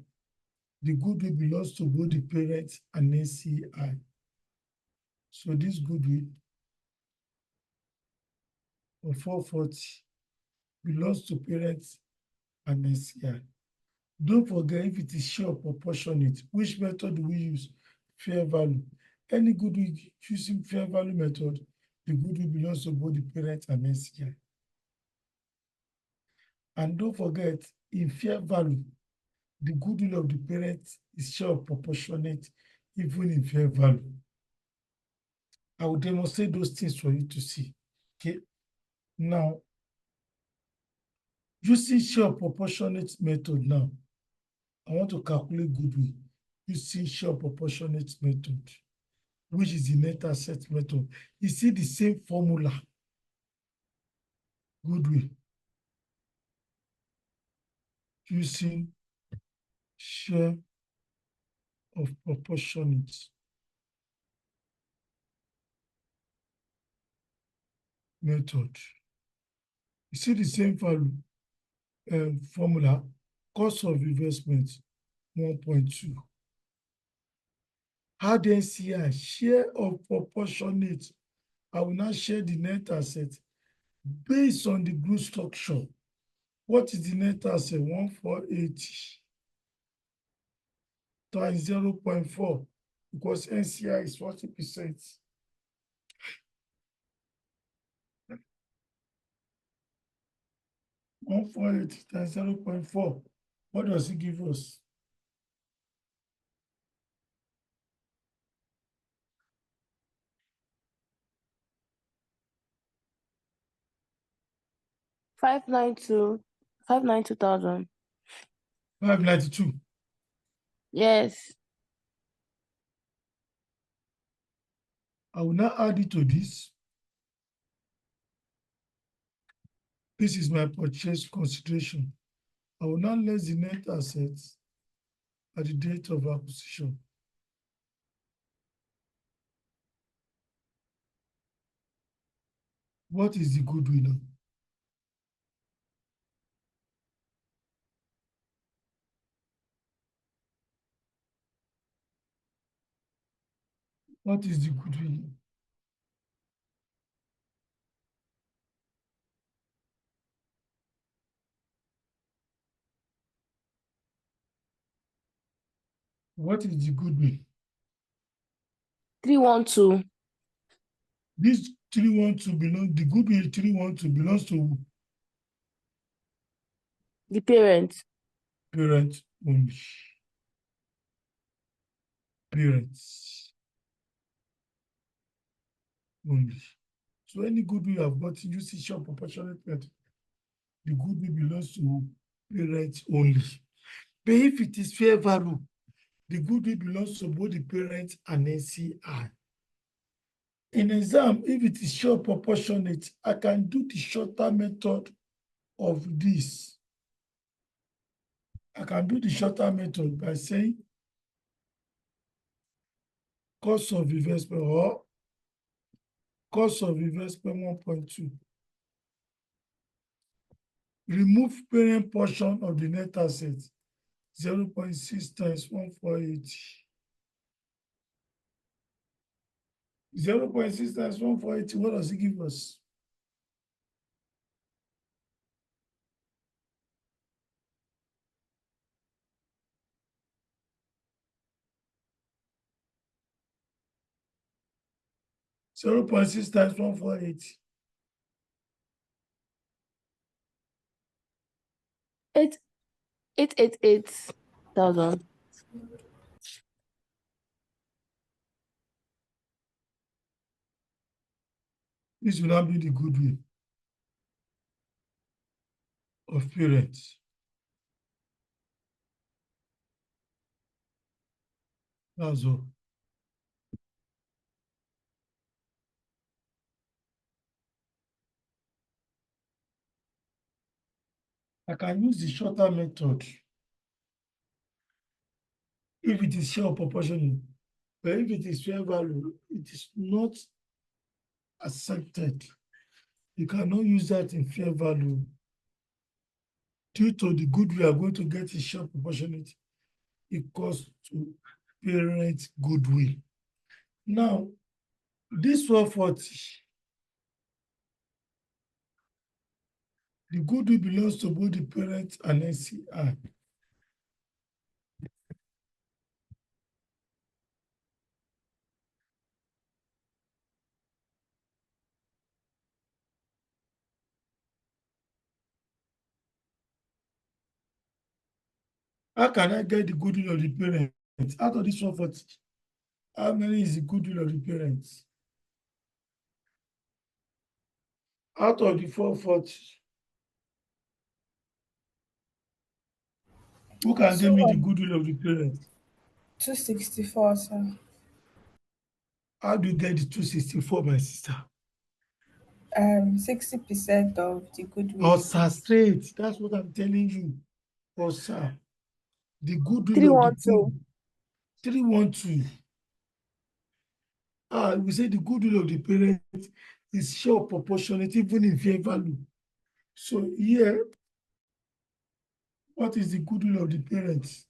the goodwill belongs to both the parents and NCI. So this goodwill of 440 belongs to parents and NCI. Don't forget, if it is share proportionate, which method do we use? Fair value. Any goodwill using fair value method, the goodwill belongs to both the parents and NCI. And don't forget, in fair value, the goodwill of the parent is share proportionate, even in fair value. I will demonstrate those things for you to see. Okay. Now, using share proportionate method now, I want to calculate goodwill using share proportionate method, which is the net asset method. You see the same formula, goodwill, using share of proportionate method. You see the same value formula, cost of investment 1.2. How then NCI share of proportionate, I will now share the net asset based on the group structure. What is the net asset? 1480 times 0.4, because NCI is 40%. One 480 times 0.4. What does it give us? $592,000. 592. Yes. I will now add it to this. This is my purchase consideration. I will now less the net assets at the date of acquisition. What is the goodwill now? What is the goodwill? What is the goodwill? 312. This 312 belongs, the goodwill 312 belongs to The parent. parent only. Parents only. So any goodwill I've got using short proportionate method, the goodwill belongs to parents only. But if it is fair value, the goodwill belongs to both the parent and NCI. In exam, if it is short proportionate, I can do the shorter method of this. I can do the shorter method by saying cost of investment or cost of investment 1.2. Remove parent portion of the net asset 0.6 times 148. 0.6 times 148, what does it give us? Zero point 6 times 148. 888,000. This will not be the goodwill of parents. That's all. I can use the shorter method if it is share proportional. But if it is fair value, it is not accepted. You cannot use that in fair value. Due to the goodwill we are going to get is share proportionate equals to parent goodwill. Now, this 140, the goodwill belongs to both the parent and NCI. How can I get the goodwill of the parent? Out of this 140, how many is the goodwill of the parents? Out of the 440, who can give me the goodwill of the parents? 264, sir. How do you get the 264, my sister? 60% of the goodwill. Oh, sir, straight. That's what I'm telling you. Oh, sir. The goodwill of the 312. 312. We say the goodwill of the parent is share proportionate, even in fair value. So here, what is the goodwill of the parents?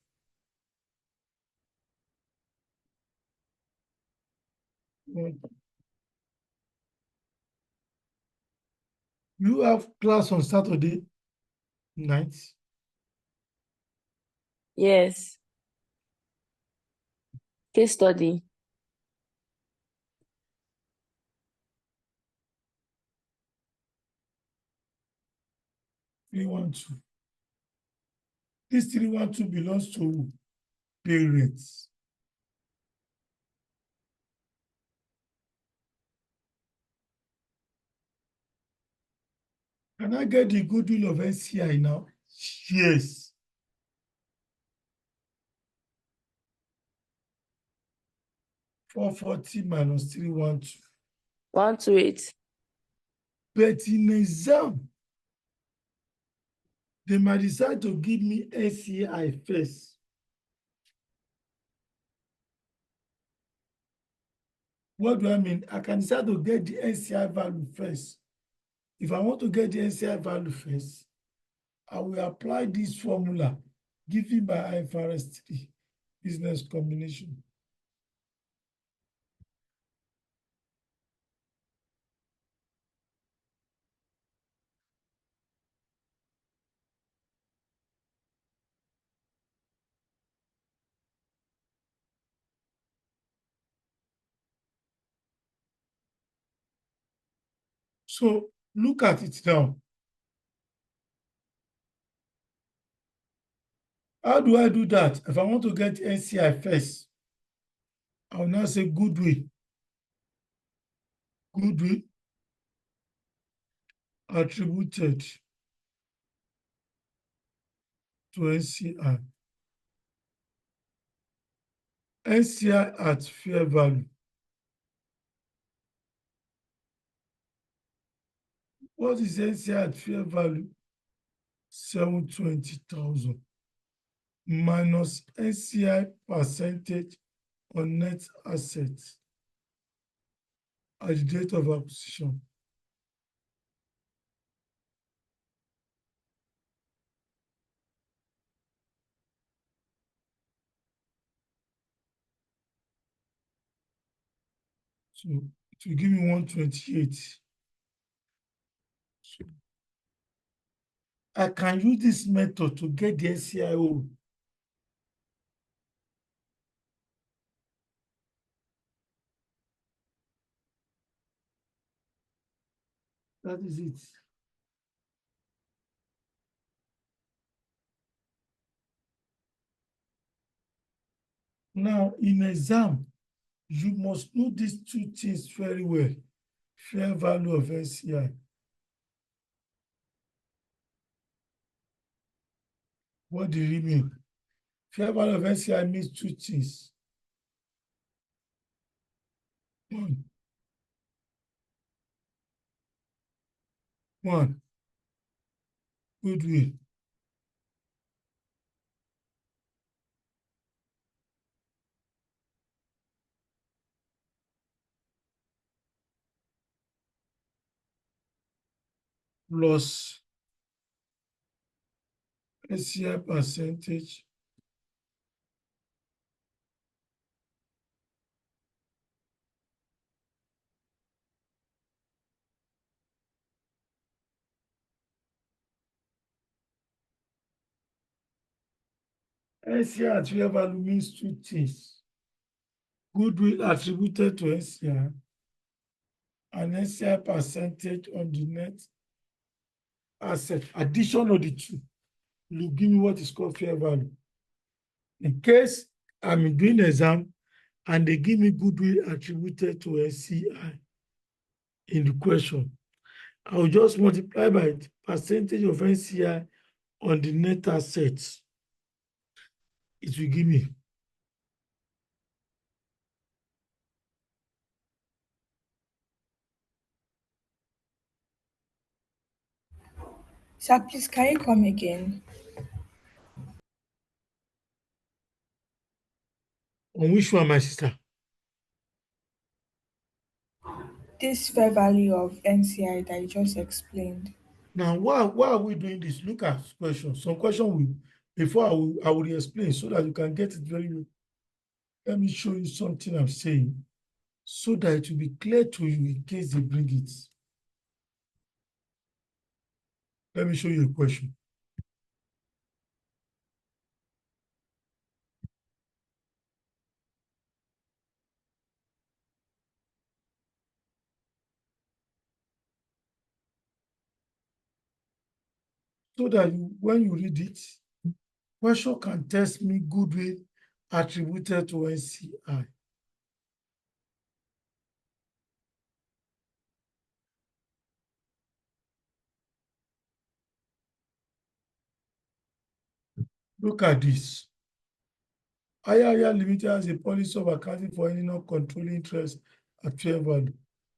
You have class on Saturday night. Yes. Case study. Three one two. This 312 belongs to parents. Can I get the goodwill of NCI now? Yes. $440 minus 312. 128. But in exam, they might decide to give me NCI first. What do I mean? I can decide to get the NCI value first. If I want to get the NCI value first, I will apply this formula given by IFRS 3 business combination. So look at it now. How do I do that? If I want to get NCI first, I will now say goodwill. Goodwill attributed to NCI. NCI at fair value. What is NCI at fair value? 720,000 minus NCI percentage on net assets at the date of acquisition. So it will give me 128. So I can use this method to get the NCIO. That is it. Now, in exam, you must know these two things very well. Fair value of NCI. What do you mean? Fair value of NCI means two things. One, goodwill. Plus NCI percentage NCI at fair value means two things. Goodwill attributed to NCI and NCI percentage on the net asset. Addition of the two will give me what is called fair value. In case I'm doing exam and they give me goodwill attributed to NCI in the question, I will just multiply by the percentage of NCI on the net assets. It will give me. Sir, please, can you come again? On which one, my sister? This fair value of NCI that you just explained. Now, why are we doing this? Look at questions. Some question will, before I will explain so that you can get it very well. Let me show you something I'm saying so that it will be clear to you in case they bring it. Let me show you a question. So that when you read it, question can test me goodwill attributed to NCI. Look at this. IIR Limited has a policy of accounting for any non-controlling interest at fair value.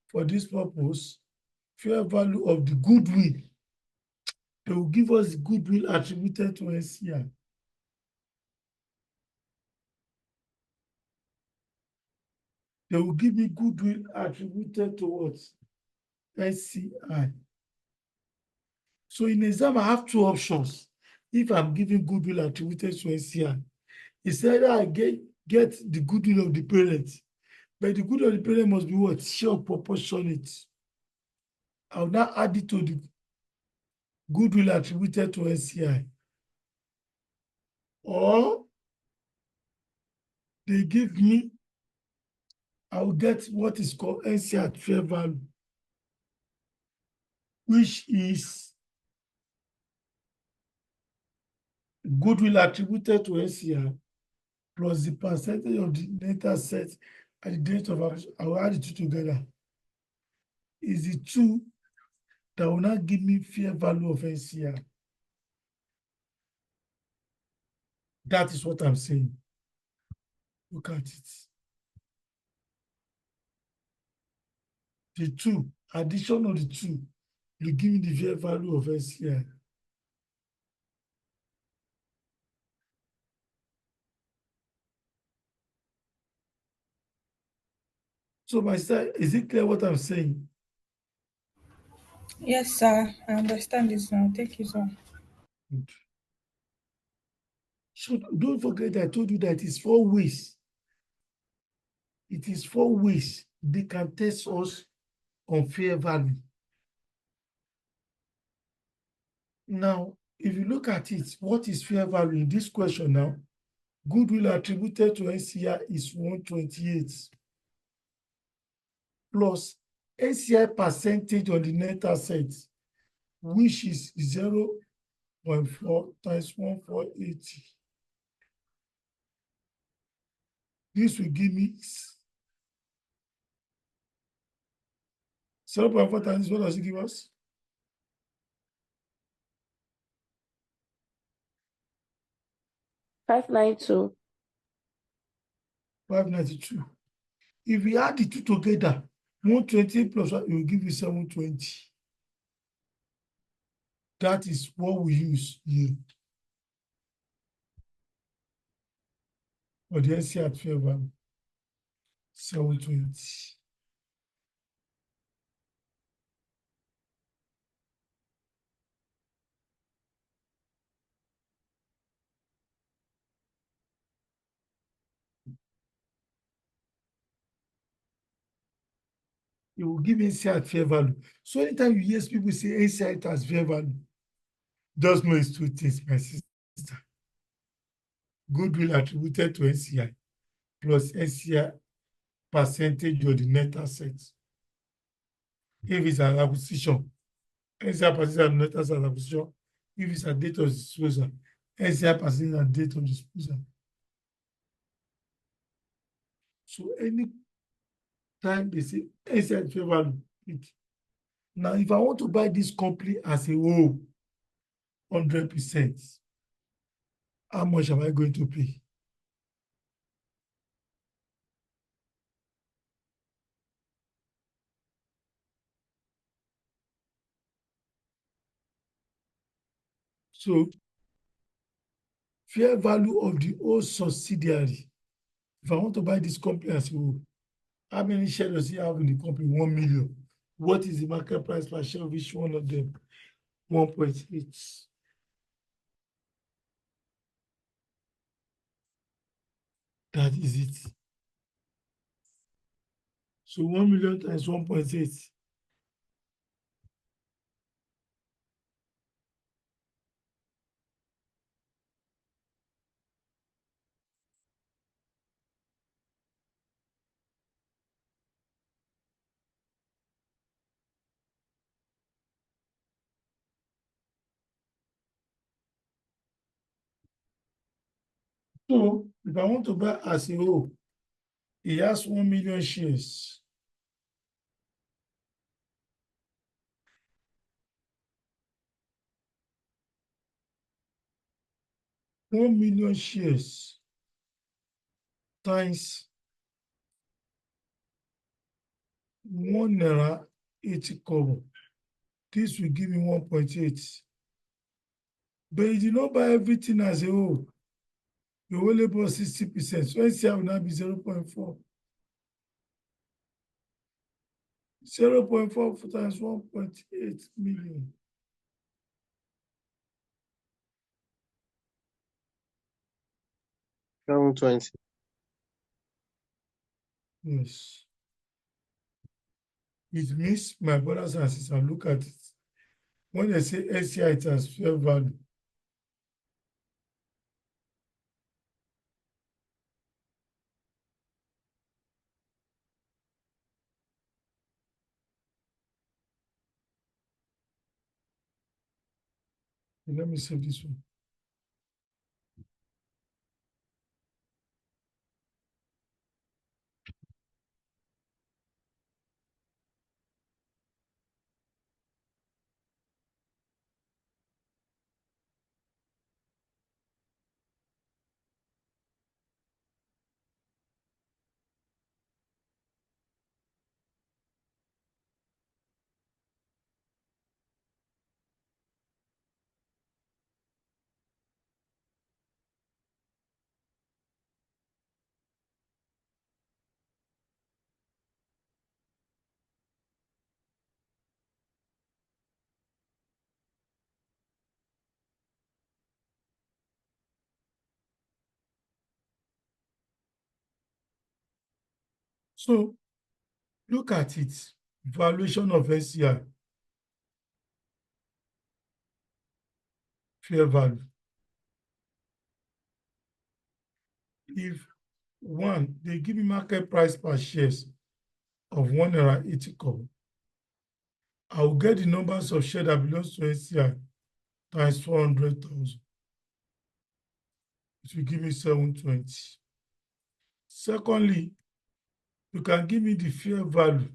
For this purpose, fair value of the goodwill, they will give us the goodwill attributed to NCI. They will give me goodwill attributed to what? NCI. So in exam, I have two options. If I'm giving goodwill attributed to NCI, it's either I get the goodwill of the parents, but the goodwill of the parent must be what? Share proportionate. I'll now add it to the goodwill attributed to NCI. Or they give me, I will get what is called NCI at fair value, which is goodwill attributed to NCI plus the percentage of the net asset at the date of action. I will add the two together. Is the two that will not give me fair value of NCI. That is what I'm saying. Look at it. The two, addition of the two, will give me the fair value of NCI. So my sister, is it clear what I'm saying? Yes, sir. I understand this now. Thank you, sir. Good. So don't forget I told you that it is 4 ways. It is 4 ways they can test us on fair value. Now, if you look at it, what is fair value in this question now? Goodwill attributed to NCI is 128 plus NCI percentage on the net assets, which is 0.4 times 1480. This will give me 0.4 times, what does it give us? 592. 592. If we add the two together, 120 plus 1, it will give you 720. That is what we use here for the NCI at fair value. 720. It will give NCI at fair value. So anytime you hear people say NCI as fair value, just know it's two things, my sister. Goodwill attributed to NCI plus NCI percentage of the net assets. If it's an acquisition, NCI percentage of net asset acquisition. If it's a date of disposal, NCI percentage at date of disposal. So any time they say NCI fair value, now if I want to buy this company as a whole, 100%, how much am I going to pay? So fair value of the whole subsidiary. If I want to buy this company as a whole, how many shares does he have in the company? 1 million. What is the market price per share of each one of them? 1.8. That is it. So 1 million times 1.8. So if I want to buy as a whole, he has 1 million shares. One million shares times £1.80. This will give me 1.8. But he did not buy everything as a whole. You only bought 60%. So NCI will now be 0.4. 0.4 times 1.8 million. $720. Yes. It means, my brothers and sisters, look at it. When they say SCI, it has fair value. Let me save this one. So look at it. Valuation of SCI, fair value. If one, they give me market price per shares of $1.80, I will get the numbers of shares that belongs to SCI times 400,000. It will give me 720. Secondly, you can give me the fair value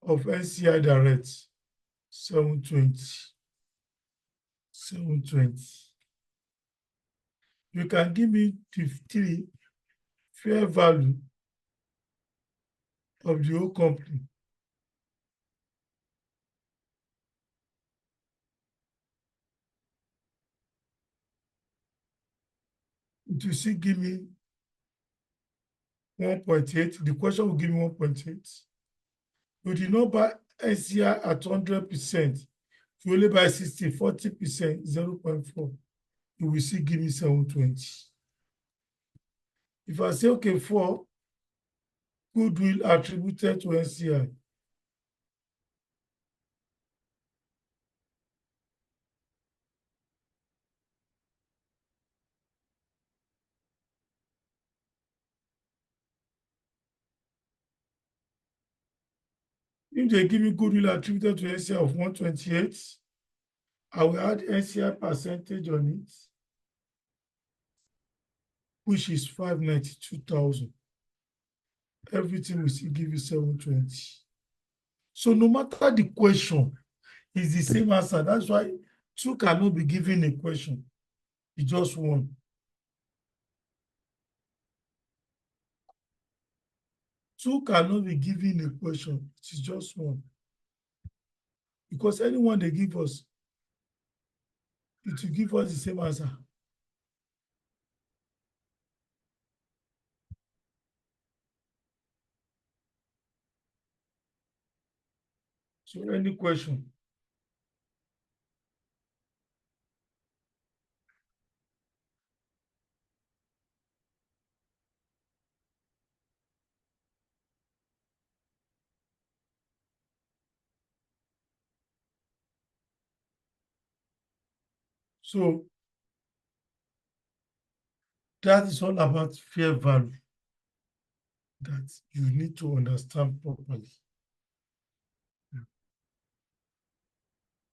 of NCI Direct, 720. 720. You can give me the three fair value of the whole company. It will still give me 1.8. The question will give me 1.8. You did not buy SCI at 100%. You only buy 60, 40%, 0.4. You will still give me 720. If I say, okay, 4, goodwill attributed to SCI, if they give me goodwill attributed to SCI of 128, I will add SCI percentage on it, which is 592,000. Everything will still give you 720. So no matter the question, it's the same answer. That's why two cannot be given a question. It's just one. Two cannot be given a question. It is just one. Because anyone they give us, it will give us the same answer. So any question? So that is all about fair value that you need to understand properly. You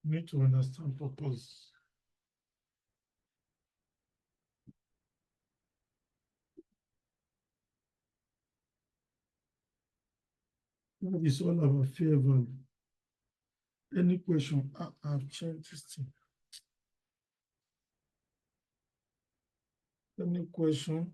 need to understand properly. That is all about fair value. Any question? I've changed this thing. Any question?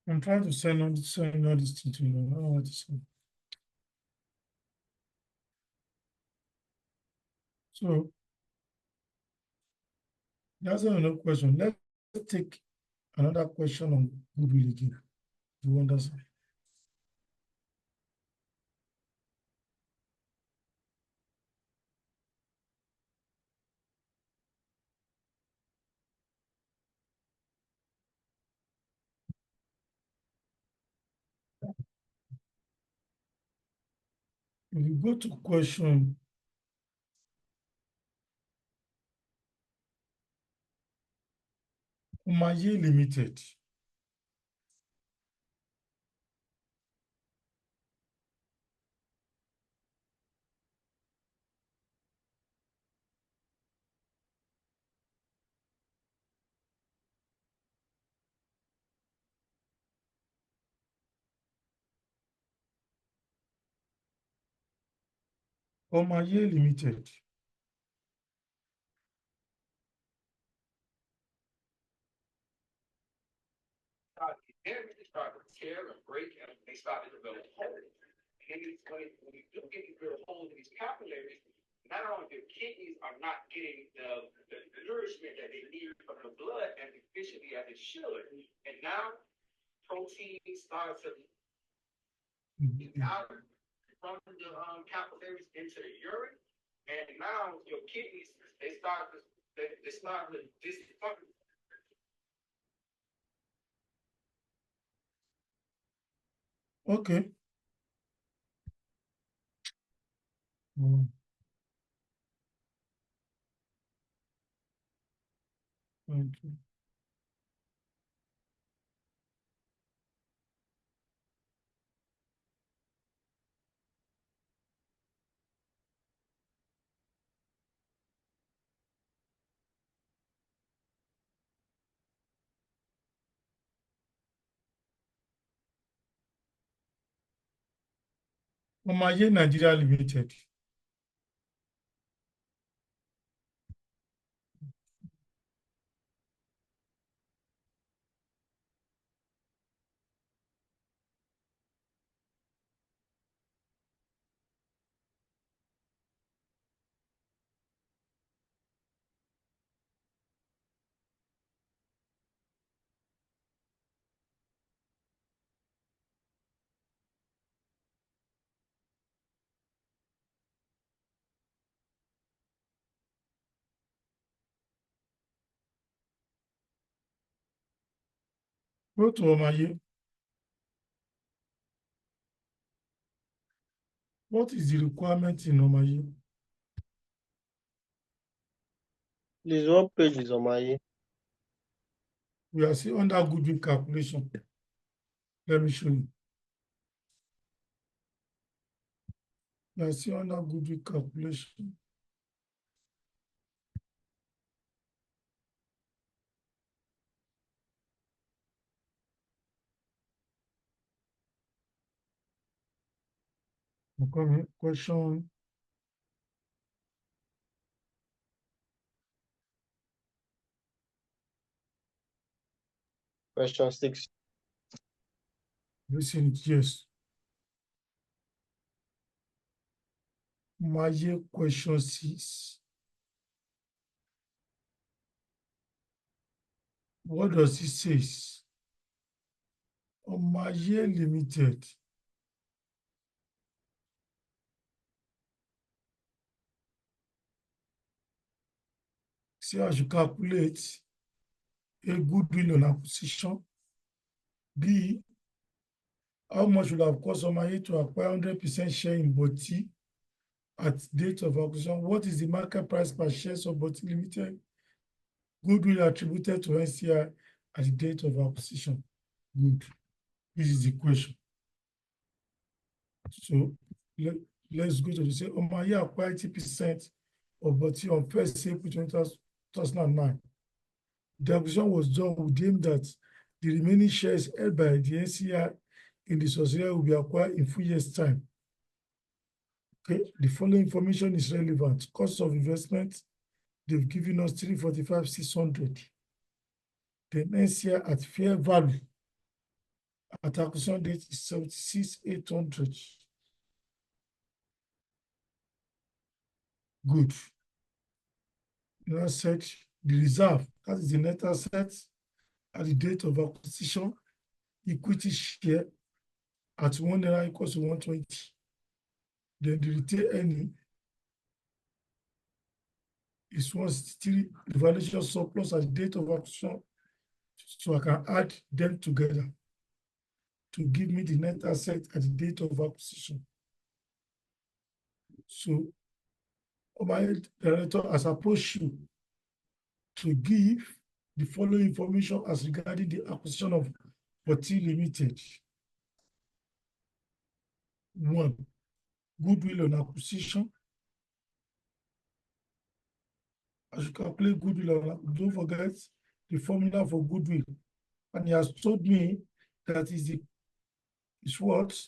I'm trying to send all this thing to you. I don't know what to say. So that's another question. Let's take another question on goodwill again. Do you understand? If you go to question Omaye Limited. Omaye Limited. They start to tear and break, and they start to develop holes. And when you do get these little holes in these capillaries, not only the kidneys are not getting the nourishment that they need from the blood as efficiently as it should, and now proteins start to leak out from the capillaries into the urine, and now your kidneys they start to dysfunction. Okay. Thank you. Omaye Nigeria Limited. Go to Omaye. What is the requirement in Omaye? Please, what page is Omaye? We are still under goodwill calculation. Let me show you. We are still under goodwill calculation. Okay, question. Question 6. Listen, yes. Omaye question 6. What does it say? Omaye Limited. See, I should calculate a goodwill on acquisition. B, how much would have cost Omaye to acquire 100% share in Boti at date of acquisition? What is the market price per shares of Boti Limited? Goodwill attributed to NCI at the date of acquisition. Good. This is the question. So let's go to the say Omaye acquired 80% of Boti on 1st April 2009. The acquisition was done with the aim that the remaining shares held by the NCI in the subsidiary will be acquired in 4 years' time. Okay, the following information is relevant. Cost of investment, they've given us 345,600. Then NCI at fair value at acquisition date is 76,800. Good. You now set the reserve, that is the net asset at the date of acquisition, equity share at 1 naira equals to 120. Then the retained earning is 163, the valuation surplus at the date of acquisition. So I can add them together to give me the net asset at the date of acquisition. So, my director has approached you to give the following information as regarding the acquisition of Forty Limited. 1, goodwill on acquisition. As you calculate goodwill, don't forget the formula for goodwill. And he has told me that is what?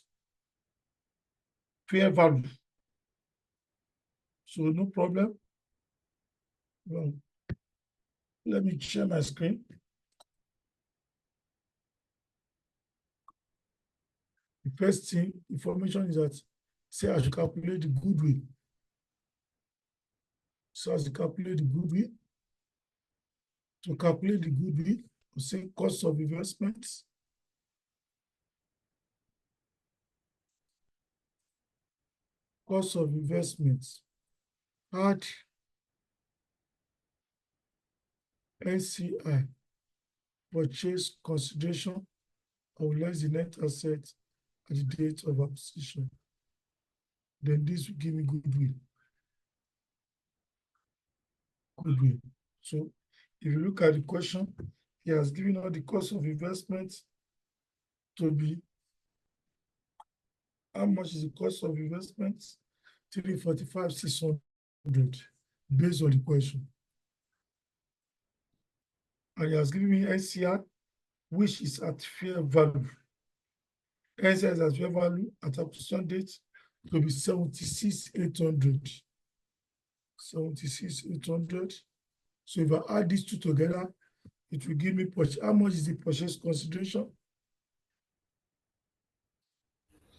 Fair value. So no problem. Well, let me share my screen. The first thing, information is that, say I should calculate the goodwill. So as you calculate the goodwill, to calculate the goodwill, we say cost of investments. Cost of investments. Add NCI, purchase consideration, or less the net asset at the date of acquisition. Then this will give me goodwill. Goodwill. So if you look at the question, he has given all the cost of investment to be, how much is the cost of investment? 345,600 based on the question. And he has given me NCR, which is at fair value. NCR is at fair value at acquisition date to be 76,800. 76,800. So if I add these two together, it will give me how much is the purchase consideration?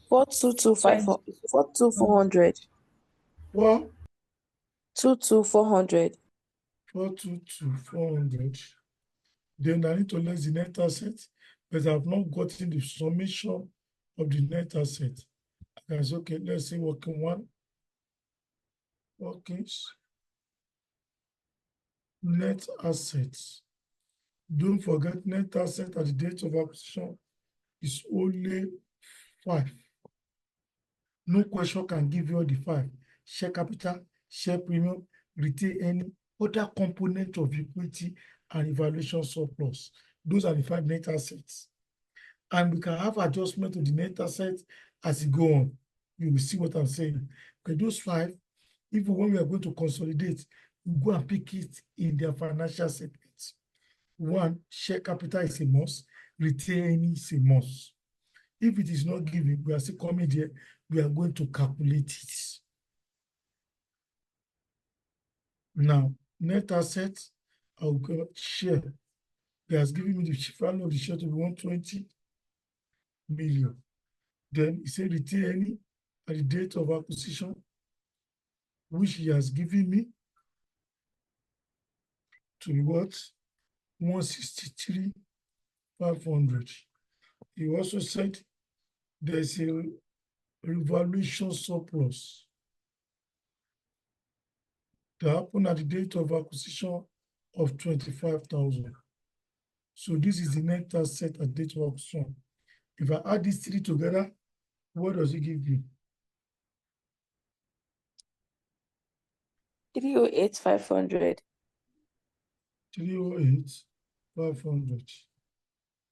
422,500. 422,400. Well, 22,400. 422,400. Then I need to less the net asset, but I've not gotten the summation of the net asset. I can say, okay, let's say working one. Workings. Net assets. Don't forget net asset at the date of acquisition is only 5. No question can give you all the 5. Share capital, share premium, retain any other component of equity and evaluation surplus. Those are the 5 net assets. And we can have adjustment to the net assets as it go on. You will see what I'm saying. Okay, those 5, even when we are going to consolidate, we go and pick it in their financial statements. 1, share capital is a must, retain is a must. If it is not given, we are still coming there, we are going to calculate it. Now, net assets, I'll go share. He has given me the value of the share to be 120 million. Then he said retain any at the date of acquisition, which he has given me to be what? 163,500. He also said there's a revaluation surplus that happened at the date of acquisition of 25,000. So this is the net asset at date of acquisition. If I add these 3 together, what does it give you? 308,500. 308,500.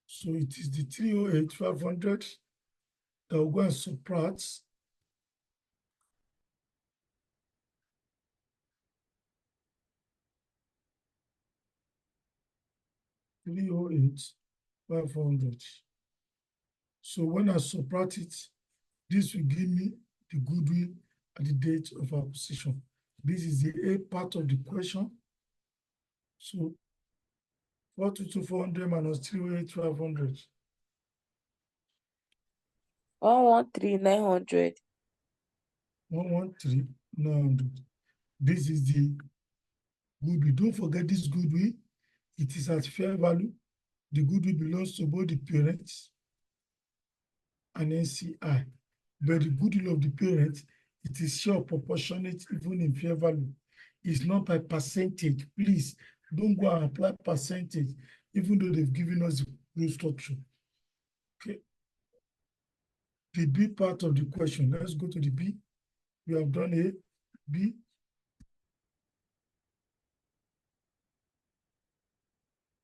So it is the 308,500 that will go and subtract 308,500. So when I subtract it, this will give me the goodwill at the date of acquisition. This is the A part of the question. So 422,400 minus 308,500. 113,900. 113,900. This is the goodwill. Don't forget this goodwill. It is at fair value. The goodwill belongs to both the parents and NCI. But the goodwill of the parents, it is sure proportionate even in fair value. It's not by percentage. Please don't go and apply percentage, even though they've given us the growth structure. Okay. The B part of the question. Let's go to the B. We have done A, B.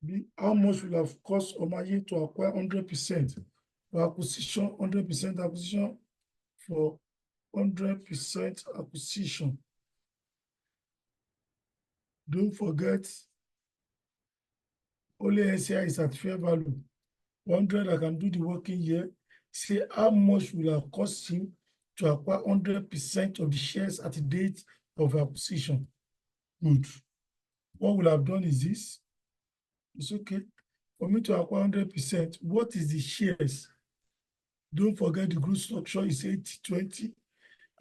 B, how much will have cost Omaye to acquire 100% for acquisition, 100% acquisition for 100% acquisition? Don't forget, only NCI is at fair value. 100, I can do the working here. Say how much will have cost him to acquire 100% of the shares at the date of acquisition? Good. What we'll have done is this. It's okay. For me to acquire 100%, what is the shares? Don't forget the group structure is 80-20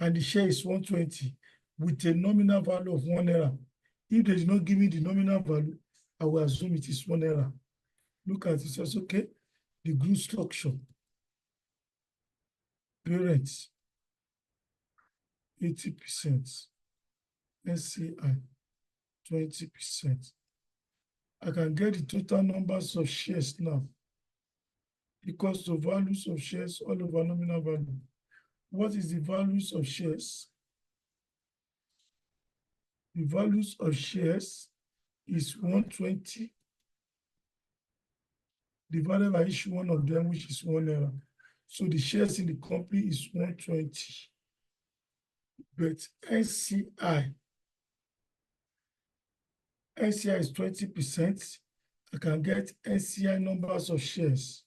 and the share is 120 with a nominal value of €1. If they did not give me the nominal value, I will assume it is €1. Look at it, it's okay. The group structure. Parents, 80%. NCI, 20%. I can get the total numbers of shares now. Equals to values of shares all over nominal value. What is the values of shares? The values of shares is 120 divided by each one of them, which is €1. So the shares in the company is 120. But NCI is 20%. I can get NCI numbers of shares.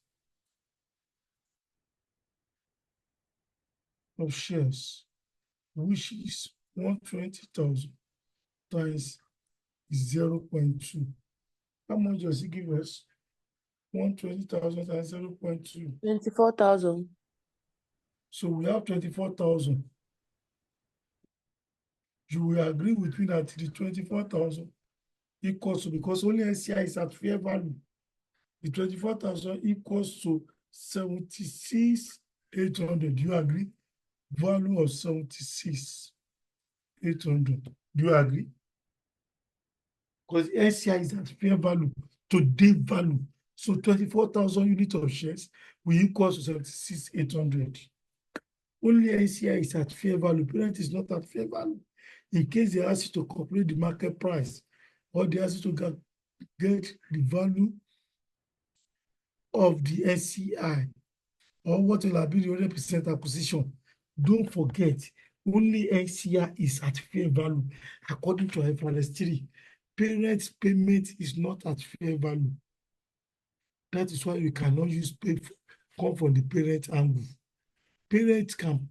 Which is 120,000 times 0.2. How much does it give us? 120,000 times 0.2. 24,000. So we have 24,000. You will agree with me that the 24,000 equals to, because only NCI is at fair value, the 24,000 equals to 76,800. Do you agree? Value of 76,800. Do you agree? Because NCI is at fair value, today value. So 24,000 units of shares will equal to 76,800. Only NCI is at fair value. Parent is not at fair value. In case they ask you to calculate the market price, or they ask you to get the value of the NCI, or what will have been the 100% acquisition, don't forget, only NCI is at fair value according to IFRS 3. Parents' payment is not at fair value. That is why we cannot use pay come from the parent angle. Parents can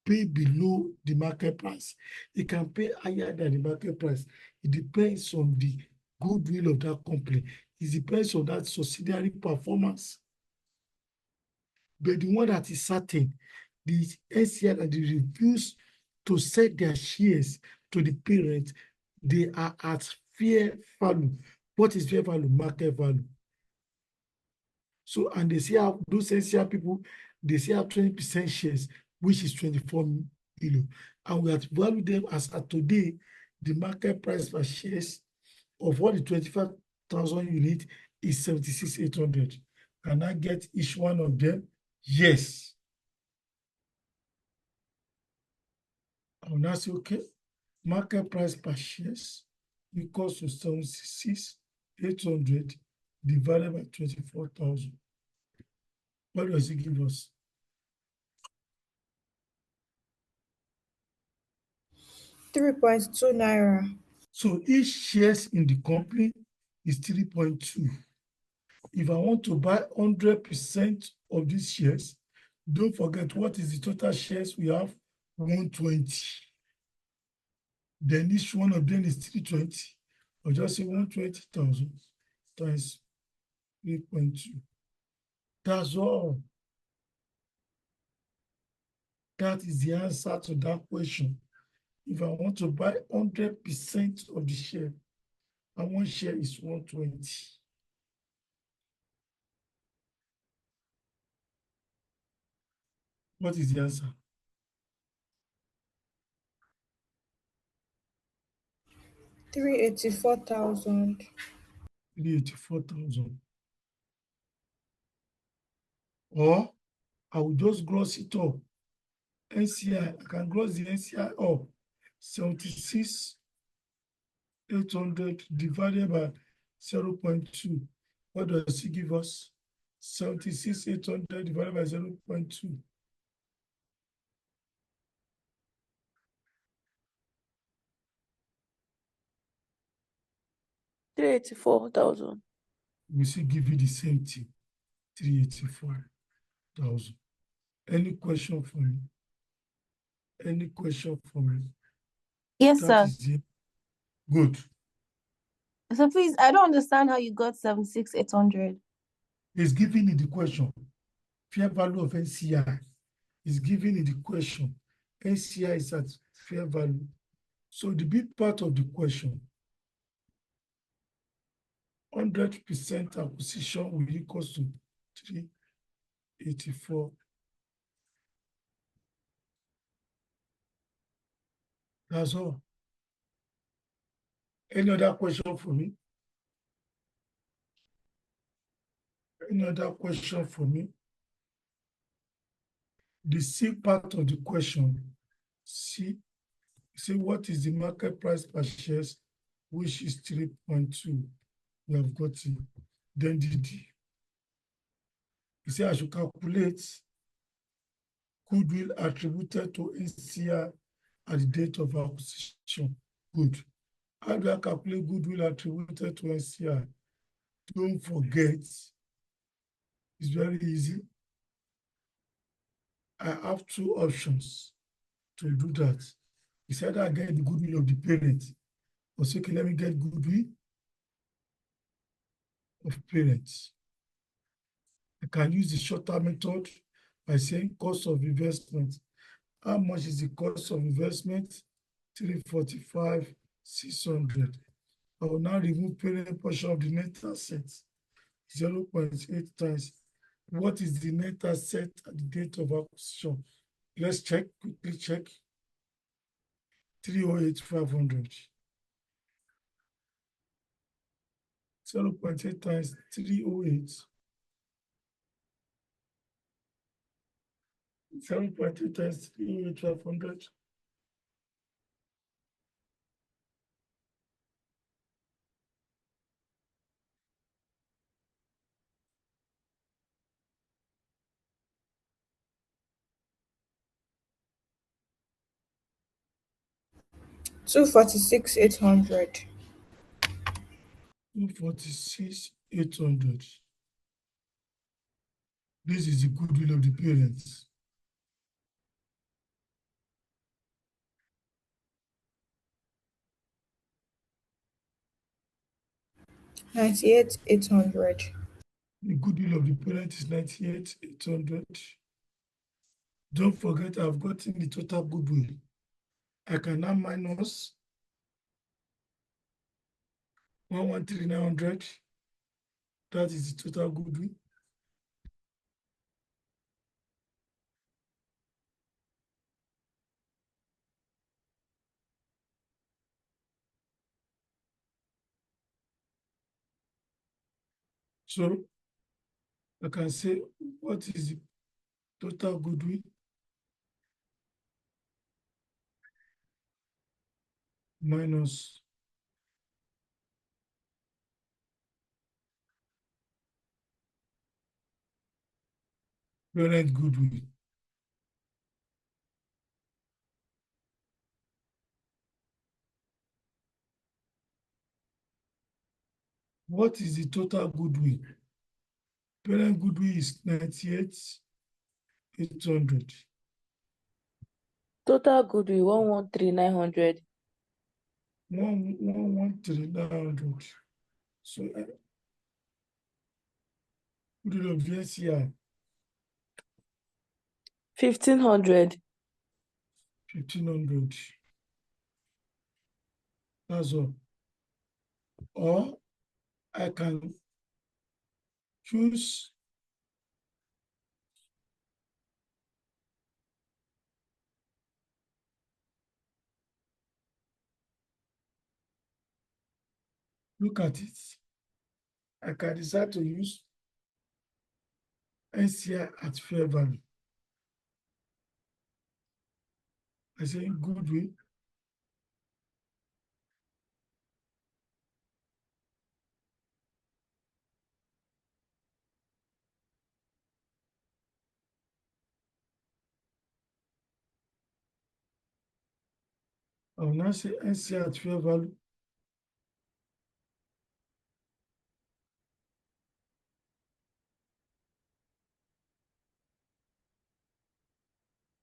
pay below the market price. They can pay higher than the market price. It depends on the goodwill of that company. It depends on that subsidiary performance. But the one that is certain, the NCI that they refuse to sell their shares to the parent, they are at fair value. What is fair value? Market value. So, and they say those NCI people, they say have 20% shares, which is 24 million. And we have to value them as at today, the market price per shares of all the 25,000 units is 76,800. Can I get each one of them? Yes. I will now say, okay, market price per shares equals to 76,800 divided by 24,000. What does it give us? 3.2 naira. So each shares in the company is 3.2. If I want to buy 100% of these shares, don't forget what is the total shares we have? 120. Then each one of them is 320. I'll just say 120,000 times 3.2. That's all. That is the answer to that question. If I want to buy 100% of the share, and one share is 120. What is the answer? $384,000. 384,000. Or I will just gross it up. NCI, I can gross the NCI up. 76,800 divided by 0.2. What does it give us? 76,800 divided by 0.2. $384,000. We still give you the same thing. 384,000. Any question for me? Any question for me? Yes, That sir. is it. Good. So please, I don't understand how you got 76,800. It's giving you the question. Fair value of NCI is giving you the question. NCI is at fair value. So the big part of the question, 100% acquisition will equal to 384. That's all. Any other question for me? Any other question for me? The C part of the question, C, say what is the market price per shares, which is 3.2. We have got it. Then the D. He said I should calculate goodwill attributed to NCI at the date of acquisition. Good. How do I calculate goodwill attributed to NCI? Don't forget, it's very easy. I have two options to do that. He said I get the goodwill of the parent. Or say, okay, let me get goodwill of parents. I can use the shorter method by saying cost of investment. How much is the cost of investment? 345,600. I will now remove parent portion of the net assets, 0.8 times. What is the net asset at the date of acquisition? Let's check, quickly check. 308,500. 0.8 times 308. 0.8 times 308,500. $246,800. 246,800. This is the goodwill of the parents. $98,800. The goodwill of the parent is 98,800. Don't forget, I've gotten the total goodwill. I can now minus 113,900. That is the total goodwill. So I can say, what is the total goodwill? Minus parent goodwill. What is the total goodwill? Parent goodwill is 98,800. Total goodwill 113,900. 113,900. So goodwill of the NCI, 1,500. 1,500. That's all. Or I can choose look at it. I can decide to use NCI at fair value. I say goodwill. I will now say NCI at fair value.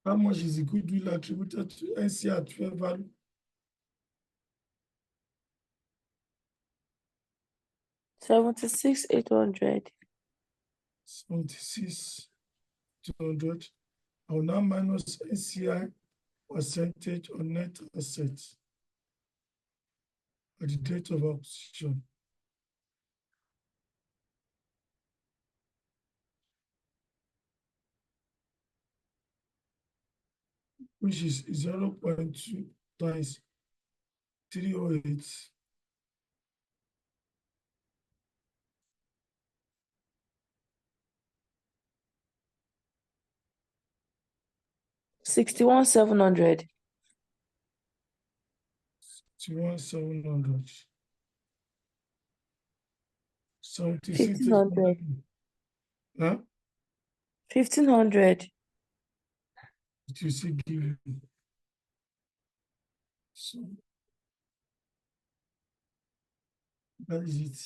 How much is the goodwill attributed to NCI at fair value? 76,800. 76,200. I will now minus NCI percentage on net assets at the date of acquisition. Which is 0.2 times 308. $61,700. 21,700. 76. 1,500. Huh? 1,500. It will still give you. So that is it.